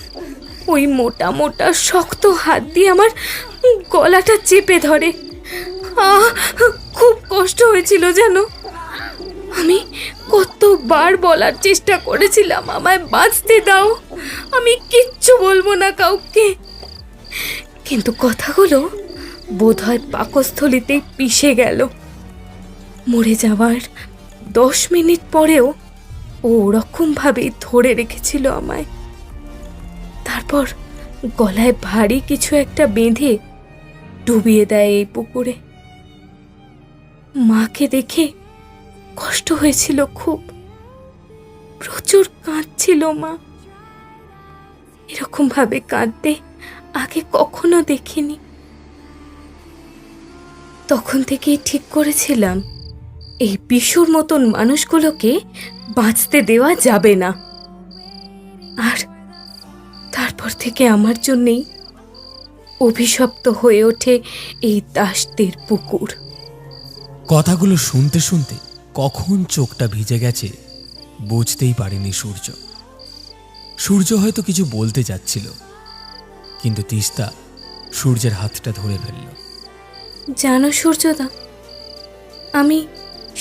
ওই মোটা মোটা শক্ত হাত দিয়ে আমার গলাটা চেপে ধরে। খুব কষ্ট হয়েছিল জানো। আমি কতবার বলার চেষ্টা করেছিলাম, আমায় বাঁচতে দাও, আমি কিচ্ছু বলবো না কাউকে, কিন্তু কথাগুলো বোধহয় পাকস্থলীতেই পিষে গেল। মরে যাওয়ার 10 মিনিট পরেও ও ওরকমভাবেই ধরে রেখেছিল আমায়। তারপর গলায় ভারী কিছু একটা বেঁধে ডুবিয়ে দেয় এই পুকুরে। মাকে দেখে কষ্ট হয়েছিল খুব, প্রচুর কাঁদছিল মা। এরকম ভাবে কাঁদতে আগে কখনো দেখিনি। তখন থেকেই ঠিক করেছিলাম এই বিশুর মতন মানুষগুলোকে বাঁচতে দেওয়া যাবে না। আর তারপর থেকে আমার জন্যেই অভিশপ্ত হয়ে ওঠে এই দাসদের পুকুর। কথাগুলো শুনতে শুনতে কখন চোখটা ভিজে গেছে বুঝতেই পারেনি সূর্য। সূর্য হয়তো কিছু বলতে যাচ্ছিল, কিন্তু তিস্তা সূর্যের হাতটা ধরে ফেলল। জানো সূর্যদা, আমি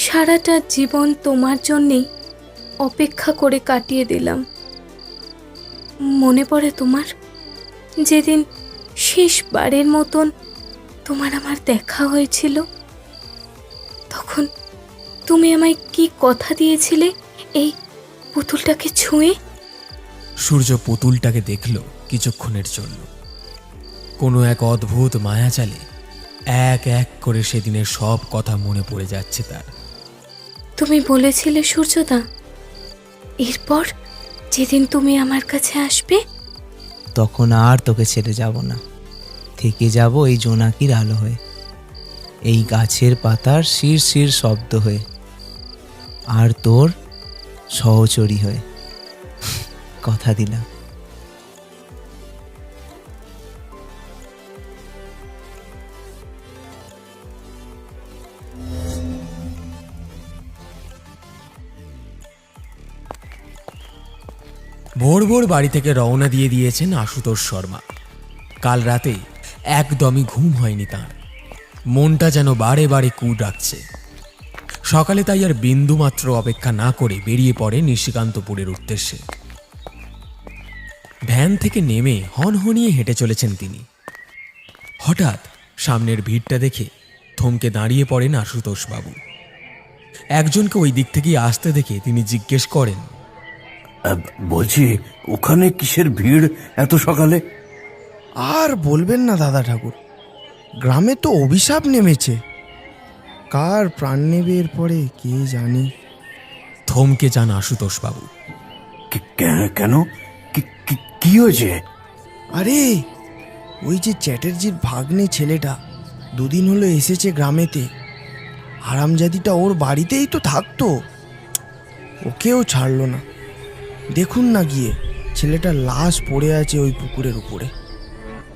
সারাটা জীবন তোমার জন্যেই অপেক্ষা করে কাটিয়ে দিলাম। মনে পড়ে তোমার, যেদিন শেষবারের মতন তোমার আমার দেখা হয়েছিল? তখন তুমি আমায় কি কথা দিয়েছিলে এই পুতুলটাকে ছুঁয়ে? সূর্য পুতুলটাকে দেখল কিছুক্ষণের জন্য। কোনো এক অদ্ভুত মায়াজালে এক এক করে সেদিনের সব কথা মনে পড়ে যাচ্ছে তার। তুমি বলেছিলে সূর্যদা, এরপর যেদিন তুমি আমার কাছে আসবে তখন আর তোকে ছেড়ে যাব না, থেকে যাব এই জোনাকির আলো হয়ে, এই গাছের পাতার শির শির শব্দ হয়ে, আর তোর সহচরী হয়ে। কথা দিলাম। ভোর ভোর বাড়ি থেকে রওনা দিয়ে দিয়েছেন আশুতোষ শর্মা। কাল রাতে একদমই ঘুম হয়নি তাঁর, মনটা যেন বারে বারে কু ডাকছে। সকালে তাই আর বিন্দুমাত্র অপেক্ষা না করে বেরিয়ে পড়ে নিশিকান্তপুরের উদ্দেশ্যে। ভ্যান থেকে নেমে হনহনিয়ে হেঁটে চলেছেন তিনি। হঠাৎ সামনের ভিড়টা দেখে থমকে দাঁড়িয়ে পড়েন আশুতোষবাবু। একজনকে ওই দিক থেকেই আসতে দেখে তিনি জিজ্ঞেস করেন, বলছি ওখানে কিসের ভিড় এত সকালে? আর বলবেন না দাদা ঠাকুর, গ্রামে তো অভিশাপ নেমেছে। কার প্রাণ নেবে এরপরে কে জানে। থমকে যান আশুতোষবাবু। কেন? কি হয়েছে? আরে ওই যে চ্যাটার্জির ভাগ্নে ছেলেটা 2 দিন হলো এসেছে গ্রামেতে। হারামজাদিটা ওর বাড়িতেই তো থাকতো, ওকেও ছাড়লো না। দেখুন না গিয়ে, ছেলেটার লাশ পড়ে আছে ওই পুকুরের উপরে।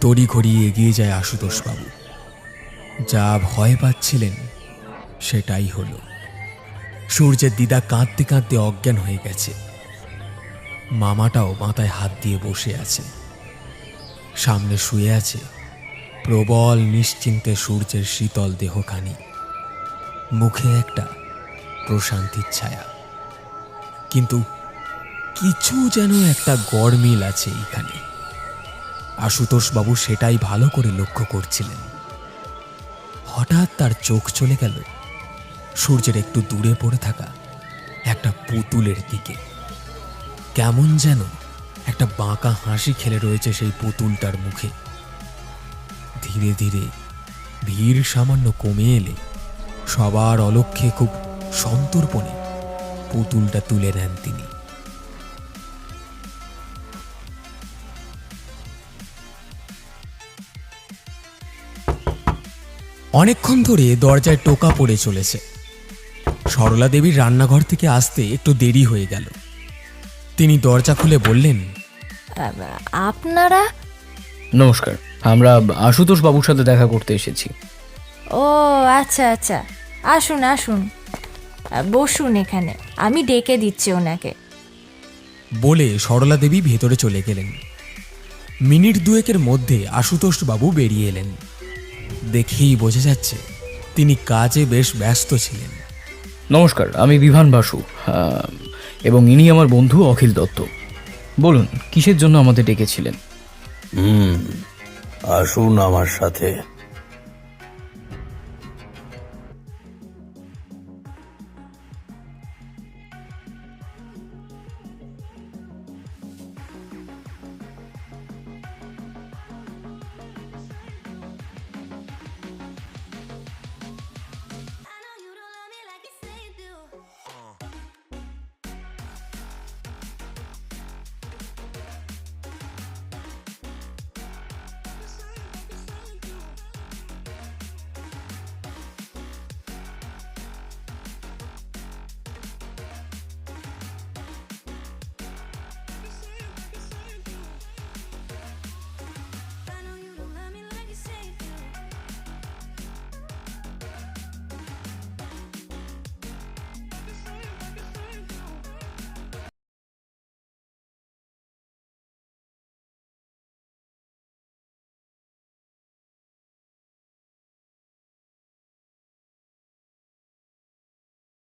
তড়িঘড়ি এগিয়ে যায় আশুতোষবাবু। যা ভয় পাচ্ছিলেন সেটাই হলো। সূর্যের দিদা কাঁদতে কাঁদতে অজ্ঞান হয়ে গেছে। মামাটাও মাথায় হাত দিয়ে বসে আছে। সামনে শুয়ে আছে প্রবল নিশ্চিন্তে সূর্যের শীতল দেহখানি, মুখে একটা প্রশান্তির ছায়া। কিন্তু কিছু যেন একটা গড়মিল আছে এইখানে। আশুতোষবাবু সেটাই ভালো করে লক্ষ্য করছিলেন। হঠাৎ তার চোখ চলে গেল সূর্যের একটু দূরে পড়ে থাকা একটা পুতুলের দিকে। কেমন যেন একটা বাঁকা হাসি খেলে রয়েছে সেই পুতুলটার মুখে। ধীরে ধীরে ভিড় সামান্য কমে এলে সবার অলক্ষ্যে খুব সন্তর্পণে পুতুলটা তুলে নেন তিনি। অনেকক্ষণ ধরে দরজায় টোকা পড়ে চলেছে। সরলা দেবীর রান্নাঘর থেকে আসতে একটু দেরি হয়ে গেল। তিনি দরজা খুলে বললেন, আপনারা? নমস্কার, আমরা আশুতোষ বাবুর সাথে দেখা করতে এসেছি। ও আচ্ছা আচ্ছা, আসুন আসুন, বসুন এখানে, আমি ডেকে দিচ্ছি ওনাকে। বলে সরলা দেবী ভেতরে চলে গেলেন। মিনিট দুয়েকের মধ্যে আশুতোষ বাবু বেরিয়ে এলেন। দেখেই বোঝা যাচ্ছে তিনি কাজে বেশ ব্যস্ত ছিলেন। নমস্কার, আমি বিভান বাসু, এবং ইনি আমার বন্ধু অখিল দত্ত। বলুন, কিসের জন্য আমাদের ডেকেছিলেন? আসুন আমার সাথে।